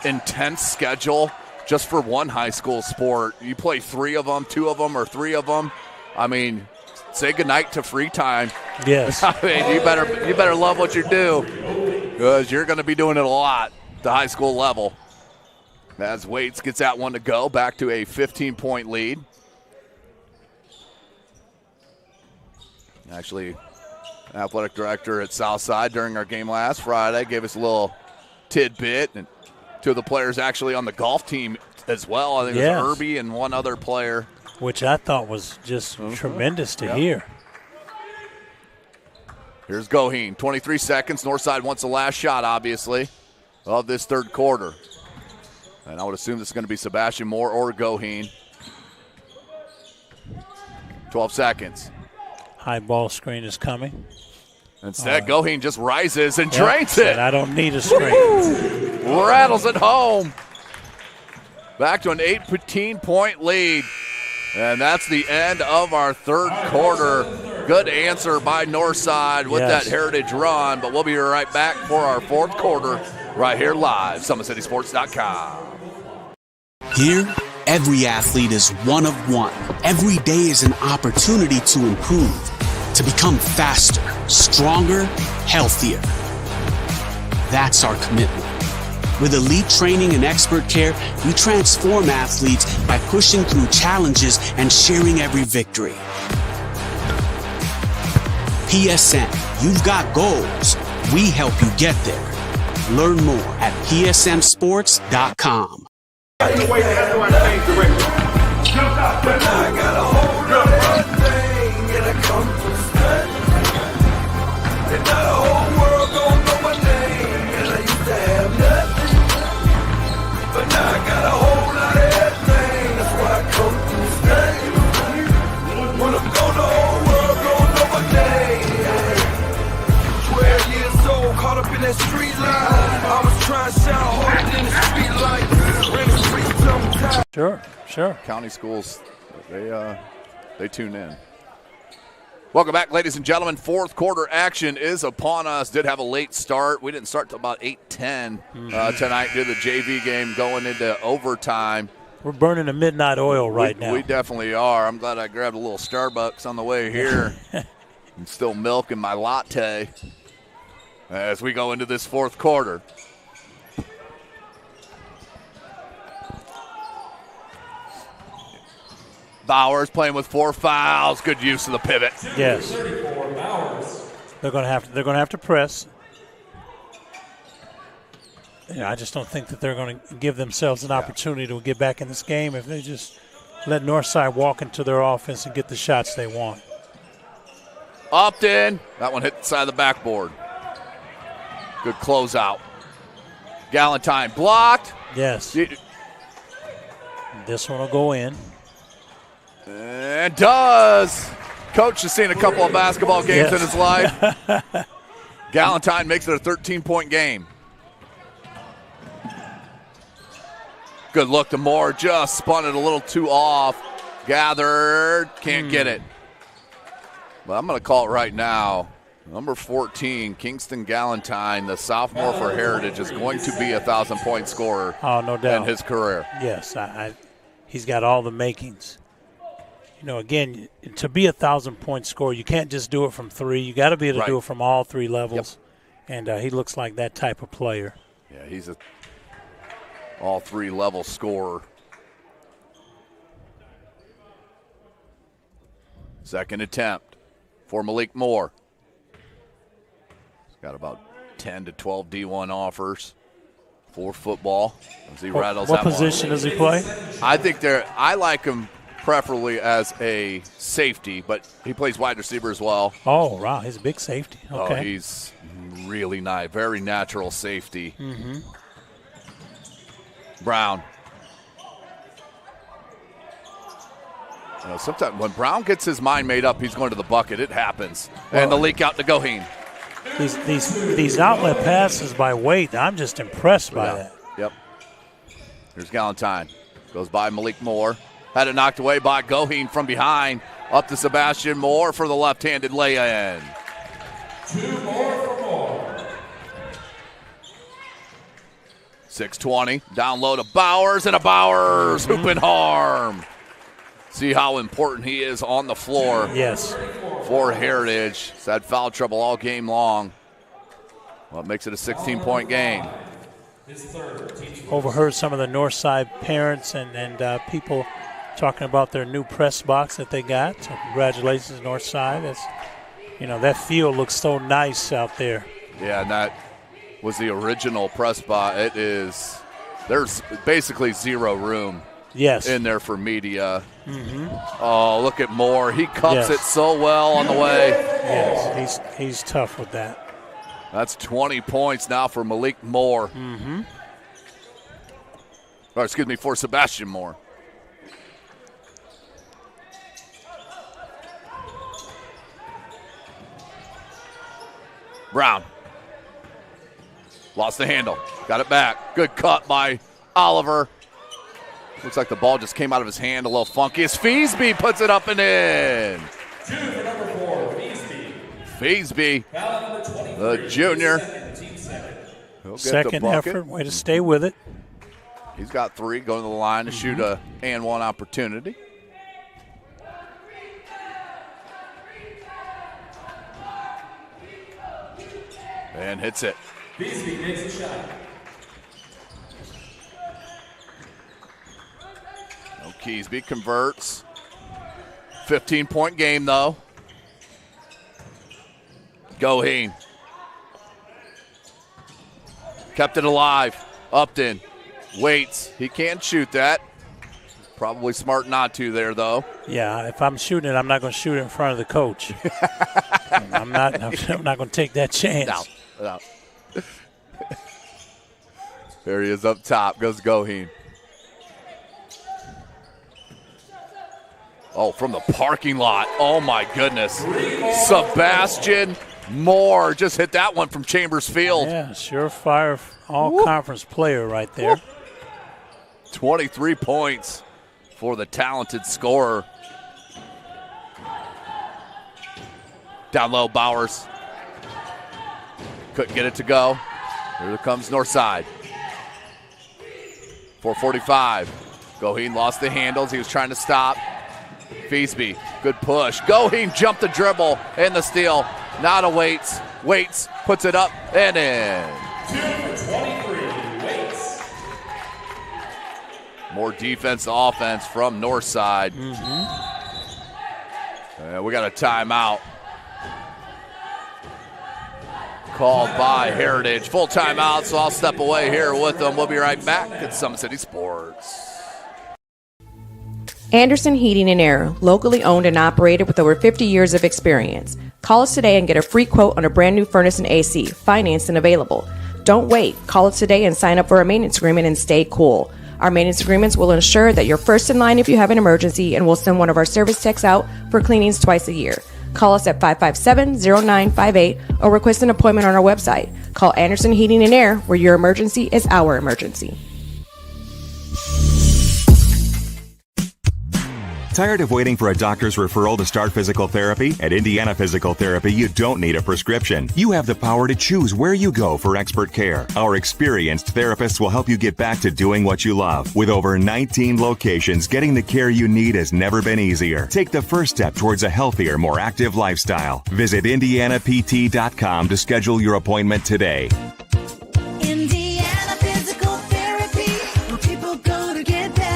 intense schedule just for one high school sport. You play 3 of them, 2 of them, or 3 of them. I mean, say goodnight to free time. Yes. I mean, you better love what you do, because you're going to be doing it a lot at the high school level. As Waits gets that one to go, back to a 15-point lead. Actually, athletic director at Southside during our game last Friday gave us a little tidbit, and two of the players actually on the golf team as well. I think it was Irby and one other player. Which I thought was just tremendous to hear. Here's Goheen, 23 seconds. Northside wants the last shot, obviously, of this third quarter. And I would assume this is going to be Sebastian Moore or Goheen. 12 seconds. High ball screen is coming. Instead, Goheen just rises and drains it. I don't need a screen. Rattles it home. Back to an 18-point lead. And that's the end of our third quarter. Good answer by Northside with that Heritage run. But we'll be right back for our fourth quarter right here live, SummitCitySports.com. Here, every athlete is one of one. Every day is an opportunity to improve, to become faster, stronger, healthier. That's our commitment. With elite training and expert care, we transform athletes by pushing through challenges and sharing every victory. PSM, you've got goals. We help you get there. Learn more at PSMSports.com. Sure. County schools, they tune in. Welcome back, ladies and gentlemen. Fourth quarter action is upon us. Did have a late start. We didn't start till about 8:10 tonight. Did the JV game going into overtime. We're burning the midnight oil right now. We definitely are. I'm glad I grabbed a little Starbucks on the way here. I'm still milking my latte as we go into this fourth quarter. Bowers playing with 4 fouls. Good use of the pivot. Yes. They're going to have to press. I just don't think that they're going to give themselves an opportunity to get back in this game if they just let Northside walk into their offense and get the shots they want. Upton. That one hit the side of the backboard. Good closeout. Galentine blocked. Yes. This one will go in. And does. Coach has seen a couple of basketball games in his life. Galentine makes it a 13-point game. Good look to Moore. Just spun it a little too off. Gathered. Can't get it. But I'm going to call it right now. Number 14, Kingston Galentine, the sophomore for Heritage, is going to be a 1,000-point scorer. Oh, no doubt. In his career. Yes, he's got all the makings. Again, to be a 1,000-point scorer, you can't just do it from three. You got to be able to do it from all three levels. Yep. And he looks like that type of player. Yeah, he's a all three level scorer. Second attempt for Malik Moore. He's got about 10 to 12 D1 offers for football as he rattles what that one. What position does he play? I like him preferably as a safety, but he plays wide receiver as well. Oh, wow, he's a big safety. Okay. Oh, he's really nice, very natural safety. Mm-hmm. Brown. Sometimes when Brown gets his mind made up, he's going to the bucket. It happens. And the leak out to Goheen. These outlet passes by Waite, I'm just impressed by that. Yep. Here's Galentine. Goes by Malik Moore. Had it knocked away by Goheen from behind. Up to Sebastian Moore for the left-handed lay-in. 2 more for Moore. 6:20. Down low to Bowers, and a Bowers hoop and harm. See how important he is on the floor. Yes. For Heritage. He's had foul trouble all game long. Well, it makes it a 16-point game. Overheard some of the Northside parents and people talking about their new press box that they got. So congratulations, Northside. that field looks so nice out there. Yeah, and that was the original press box. There's basically zero room in there for media. Oh, look at Moore. He cups it so well on the way. Yes, he's tough with that. That's 20 points now for Malik Moore. Or excuse me, for Sebastian Moore. Brown. Lost the handle. Got it back. Good cut by Oliver. Looks like the ball just came out of his hand a little funky as Feasby puts it up and in. 2 for number 4, Feasby. Feasby, Foul number 23, the junior. Team second. He'll get Second the bucket. effort. Way to stay with it. He's got 3 going to the line to shoot a and 1 opportunity. And hits it. Feasby makes a shot. Keesby converts. 15-point game, though. Goheen. Kept it alive. Upton waits. He can't shoot that. Probably smart not to there, though. Yeah, if I'm shooting it, I'm not going to shoot it in front of the coach. I'm not going to take that chance. No. There he is up top. Goes Goheen. Oh, from the parking lot. Oh, my goodness. Sebastian Moore just hit that one from Chambers Field. Yeah, surefire all-conference player right there. 23 points for the talented scorer. Down low, Bowers. Couldn't get it to go. Here comes Northside. 4:45. Goheen lost the handles. He was trying to stop. Feasby, good push. Goheen jumped the dribble and the steal. Nada waits, puts it up and in. 2 for 23, Waits. More defense to offense from Northside. We got a timeout called by Heritage. Full timeout, so I'll step away here with them. We'll be right back at Summit City Sports. Anderson Heating and Air, locally owned and operated with over 50 years of experience. Call us today and get a free quote on a brand new furnace and AC, financed and available. Don't wait. Call us today and sign up for a maintenance agreement and stay cool. Our maintenance agreements will ensure that you're first in line if you have an emergency, and we'll send one of our service techs out for cleanings twice a year. Call us at 557-0958 or request an appointment on our website. Call Anderson Heating and Air, where your emergency is our emergency. Tired of waiting for a doctor's referral to start physical therapy? At Indiana Physical Therapy, you don't need a prescription. You have the power to choose where you go for expert care. Our experienced therapists will help you get back to doing what you love. With over 19 locations, getting the care you need has never been easier. Take the first step towards a healthier, more active lifestyle. Visit IndianaPT.com to schedule your appointment today. Indiana Physical Therapy, where people go to get better.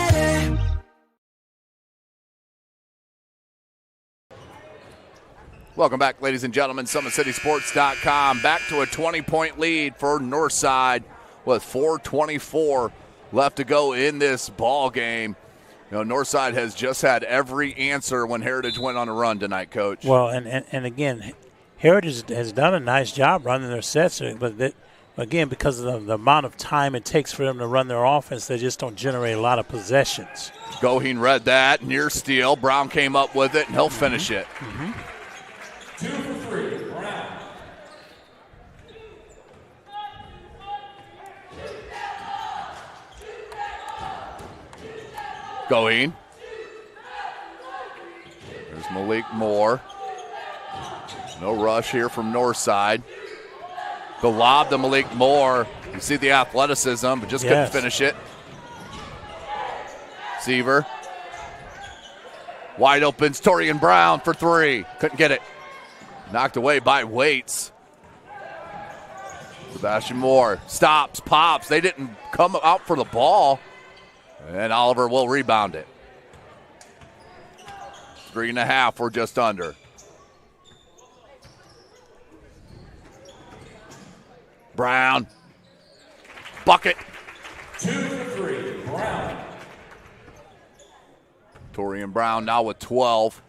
Welcome back, ladies and gentlemen. SummitCitySports.com. Back to a 20-point lead for Northside with 4:24 left to go in this ball game. You know, Northside has just had every answer when Heritage went on a run tonight, Coach. Well, and again, Heritage has done a nice job running their sets, but again, because of the amount of time it takes for them to run their offense, they just don't generate a lot of possessions. Goheen read that, near steal. Brown came up with it, and he'll finish it. 2 for 3, Brown. Goheen. There's Malik Moore. No rush here from Northside. The lob to Malik Moore. You see the athleticism, but just couldn't finish it. Seaver. Wide open, Torian Brown for 3. Couldn't get it. Knocked away by Waits. Sebastian Moore stops, pops. They didn't come out for the ball. And Oliver will rebound it. 3.5, we're just under. Brown. Bucket. 2 for 3, Brown. Torian Brown now with 12.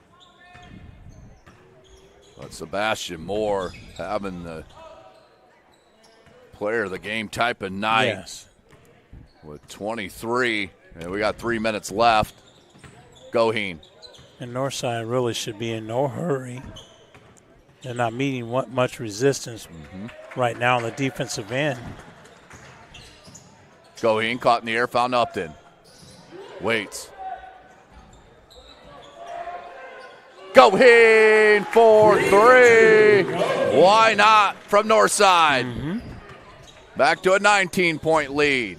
But Sebastian Moore having the player of the game type of night. Yes. With 23. And we got 3 minutes left. Goheen. And Northside really should be in no hurry. They're not meeting much resistance right now on the defensive end. Goheen caught in the air, found Upton. Waits. Goheen for 3. Why not from Northside? Back to a 19-point lead.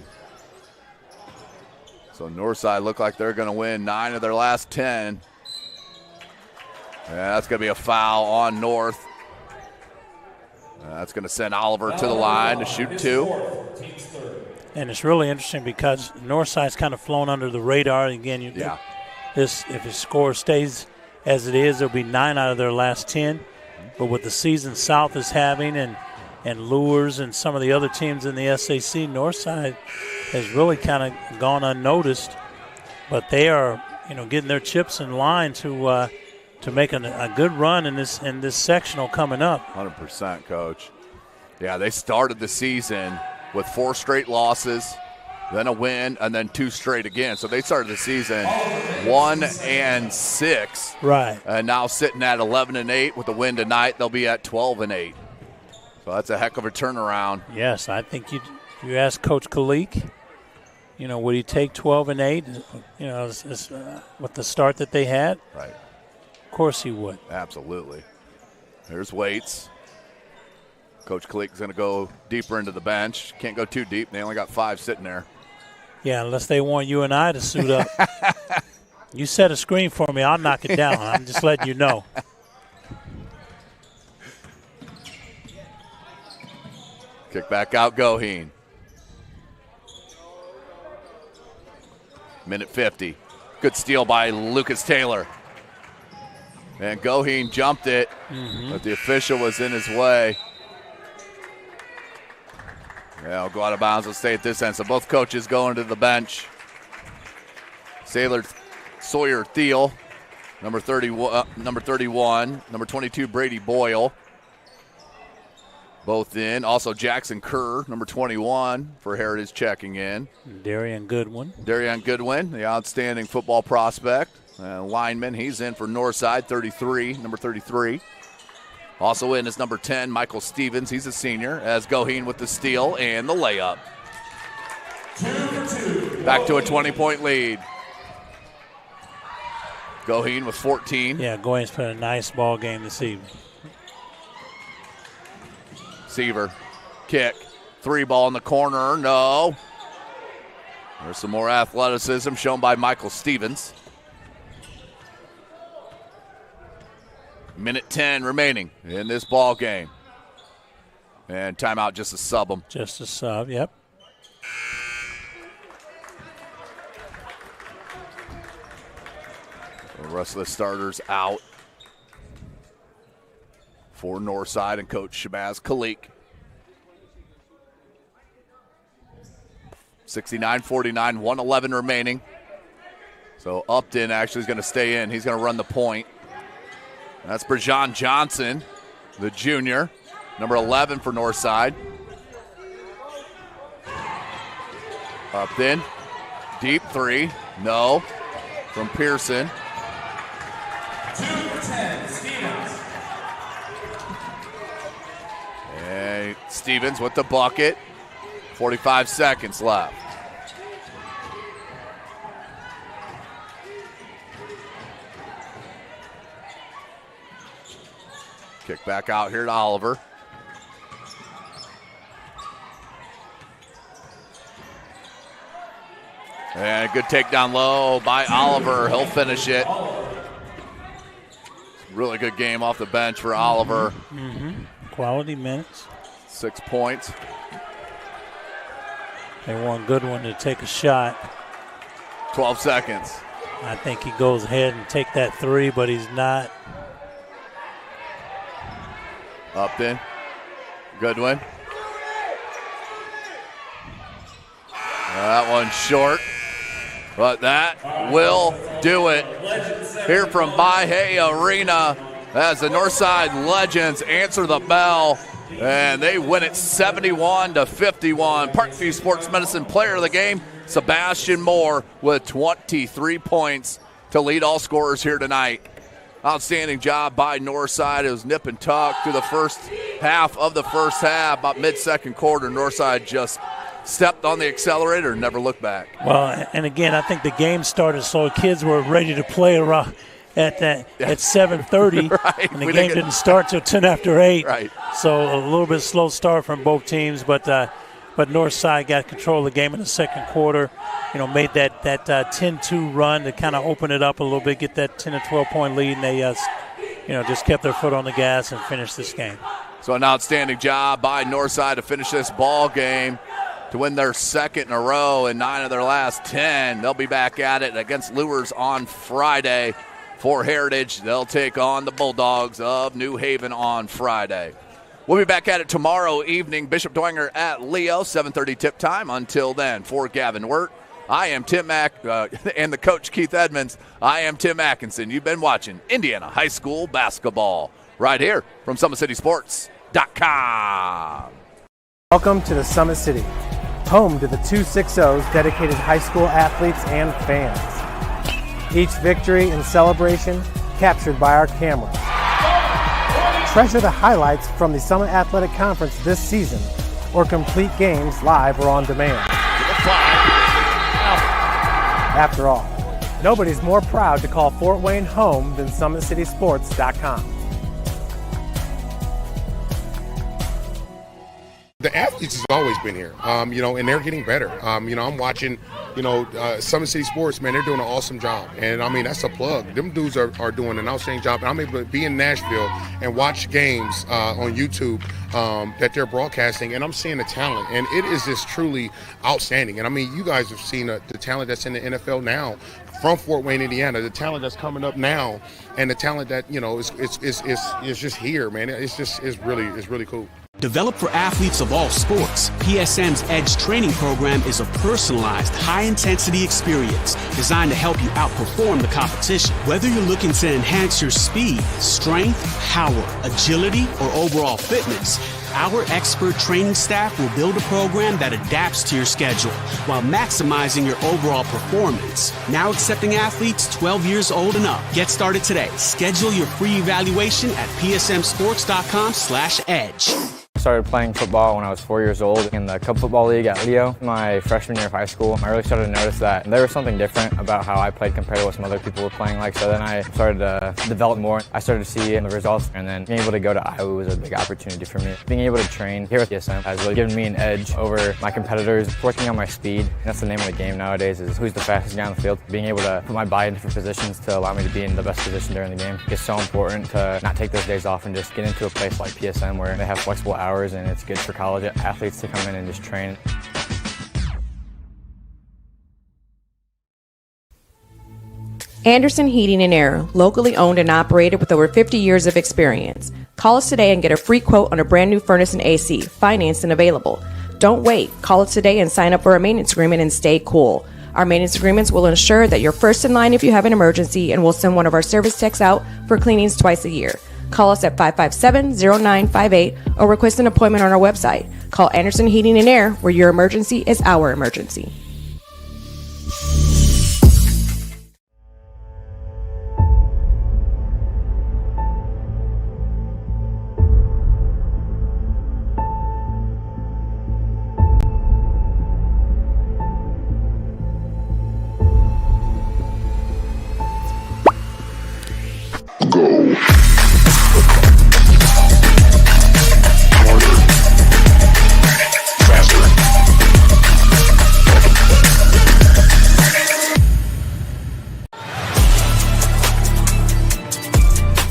So Northside look like they're going to win 9 of their last 10. Yeah, that's going to be a foul on North. That's going to send Oliver to the line to shoot 2. And it's really interesting because Northside's kind of flown under the radar. Again, if his score stays as it is, it'll be 9 out of their last 10. But with the season South is having and Lures and some of the other teams in the SAC, Northside has really kind of gone unnoticed. But they are, getting their chips in line to make a good run in this sectional coming up. 100%, Coach. Yeah, they started the season with 4 straight losses, then a win, and then 2 straight again. So they started the season 1-6. Right. And now sitting at 11-8 with a win tonight, they'll be at 12-8. So that's a heck of a turnaround. Yes, I think you ask Coach Kalik, would he take 12-8? With the start that they had. Right. Of course he would. Absolutely. There's Waits. Coach Kalik is going to go deeper into the bench. Can't go too deep. They only got 5 sitting there. Yeah, unless they want you and I to suit up. You set a screen for me, I'll knock it down. I'm just letting you know. Kick back out, Goheen. Minute 50. Good steal by Lucas Taylor. And Goheen jumped it, but the official was in his way. Yeah, I'll go out of bounds. We'll stay at this end. So both coaches going to the bench. Sawyer Thiel, number 31, number 22 Brady Boyle, both in. Also Jackson Kerr, number 21 for Heritage, checking in. Darian Goodwin, the outstanding football prospect. Lineman, he's in for Northside, number 33. Also in is number 10, Michael Stevens. He's a senior, as Goheen with the steal and the layup. Back to a 20-point lead. Goheen with 14. Yeah, Goheen's played a nice ball game this evening. Seaver, kick, 3 ball in the corner, no. There's some more athleticism shown by Michael Stevens. Minute 10 remaining in this ball game. And timeout just to sub them. Just a sub, yep. The rest of the starters out for Northside and Coach Shabazz Kalik. 69-49, 1:11 remaining. So Upton actually is going to stay in. He's going to run the point. That's Brajan Johnson, the junior, number 11 for Northside. Upton, deep 3, no, from Pearson. 2 for 10, Stevens. And Stevens with the bucket. 45 seconds left. Kick back out here to Oliver. And a good takedown low by Oliver. He'll finish it. Really good game off the bench for Oliver. Quality minutes. 6 points. They want Goodwin to take a shot. 12 seconds. I think he goes ahead and take that 3, but he's not. Upton. Goodwin. That one's short, but that will do it. Here from Baha'i Arena as the Northside Legends answer the bell, and they win it 71-51. Parkview Sports Medicine Player of the Game, Sebastian Moore, with 23 points to lead all scorers here tonight. Outstanding job by Northside. It was nip and tuck through the first half of the first half. About mid-second quarter, Northside just stepped on the accelerator and never looked back. Well, and again, I think the game started so kids were ready to play around at 7:30, right. and the game didn't start till 10 after 8. Right. So a little bit slow start from both teams, but Northside got control of the game in the second quarter. Made that 10-2 run to kind of open it up a little bit, get that 10 to 12-point lead, and they just kept their foot on the gas and finished this game. So an outstanding job by Northside to finish this ball game, to win their second in a row and 9 of their last 10. They'll be back at it against Lures on Friday. For Heritage, they'll take on the Bulldogs of New Haven on Friday. We'll be back at it tomorrow evening. Bishop Dwenger at Leo, 7:30 tip time. Until then, for Gavin Wirt, I am Tim Mack, and the coach Keith Edmonds, I am Tim Atkinson. You've been watching Indiana High School basketball right here from SummitCitySports.com. Welcome to the Summit City, home to the 260's dedicated high school athletes and fans. Each victory and celebration captured by our cameras. Treasure the highlights from the Summit Athletic Conference this season, or complete games live or on demand. After all, nobody's more proud to call Fort Wayne home than SummitCitySports.com. The athletes has always been here, and they're getting better. I'm watching, Summit City Sports, man, they're doing an awesome job. And, that's a plug. Them dudes are doing an outstanding job. And I'm able to be in Nashville and watch games on YouTube that they're broadcasting, and I'm seeing the talent. And it is just truly outstanding. And, you guys have seen the talent that's in the NFL now from Fort Wayne, Indiana, the talent that's coming up now, and the talent that, is just here, man. It's really cool. Developed for athletes of all sports, PSM's Edge training program is a personalized, high-intensity experience designed to help you outperform the competition. Whether you're looking to enhance your speed, strength, power, agility, or overall fitness, our expert training staff will build a program that adapts to your schedule while maximizing your overall performance. Now accepting athletes 12 years old and up. Get started today. Schedule your free evaluation at psmsports.com/edge. I started playing football when I was 4 years old in the Cup Football League at Leo. My freshman year of high school, I really started to notice that there was something different about how I played compared to what some other people were playing like. So then I started to develop more. I started to see the results, and then being able to go to Iowa was a big opportunity for me. Being able to train here at PSM has really given me an edge over my competitors. Working on my speed, that's the name of the game nowadays, is who's the fastest guy on the field. Being able to put my body in different positions to allow me to be in the best position during the game. It's so important to not take those days off and just get into a place like PSM where they have flexible hours, and it's good for college athletes to come in and just train. Anderson Heating and Air, locally owned and operated with over 50 years of experience. Call us today and get a free quote on a brand new furnace and AC, financed and available. Don't wait. Call us today and sign up for a maintenance agreement and stay cool. Our maintenance agreements will ensure that you're first in line if you have an emergency, and we'll send one of our service techs out for cleanings twice a year. Call us at 557-0958 or request an appointment on our website. Call Anderson Heating and Air, where your emergency is our emergency.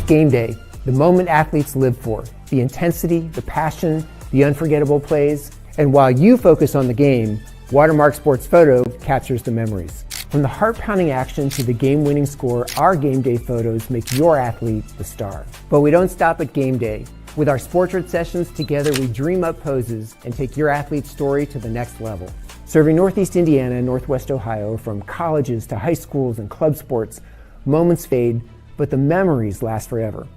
Game day, the moment athletes live for, the intensity, the passion, the unforgettable plays, and while you focus on the game, Watermark Sports Photo captures the memories. From the heart-pounding action to the game-winning score, our game day photos make your athlete the star. But we don't stop at game day. With our Sportrait sessions together, we dream up poses and take your athlete's story to the next level. Serving Northeast Indiana and Northwest Ohio, from colleges to high schools and club sports, moments fade, but the memories last forever.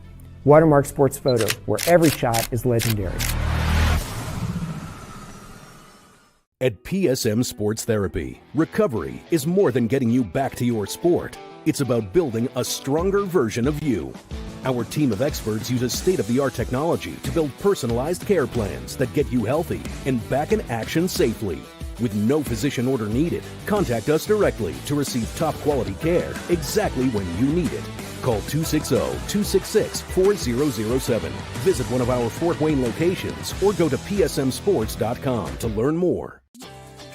Watermark Sports Photo, where every shot is legendary. At PSM Sports Therapy, recovery is more than getting you back to your sport. It's about building a stronger version of you. Our team of experts uses state-of-the-art technology to build personalized care plans that get you healthy and back in action safely. With no physician order needed, contact us directly to receive top-quality care exactly when you need it. Call 260-266-4007. Visit one of our Fort Wayne locations or go to psmsports.com to learn more.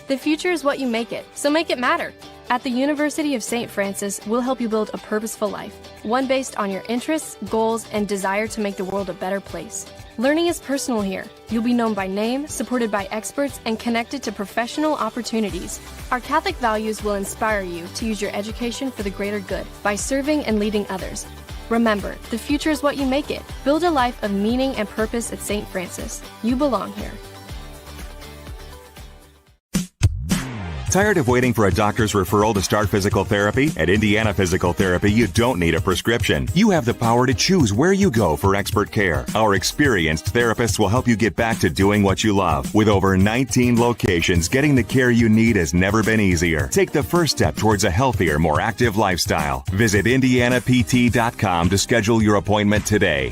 The future is what you make it, so make it matter. At the University of St. Francis, we'll help you build a purposeful life, one based on your interests, goals, and desire to make the world a better place. Learning is personal here. You'll be known by name, supported by experts, and connected to professional opportunities. Our Catholic values will inspire you to use your education for the greater good by serving and leading others. Remember, the future is what you make it. Build a life of meaning and purpose at St. Francis. You belong here. Tired of waiting for a doctor's referral to start physical therapy? At Indiana Physical Therapy, you don't need a prescription. You have the power to choose where you go for expert care. Our experienced therapists will help you get back to doing what you love. With over 19 locations, getting the care you need has never been easier. Take the first step towards a healthier, more active lifestyle. Visit IndianaPT.com to schedule your appointment today.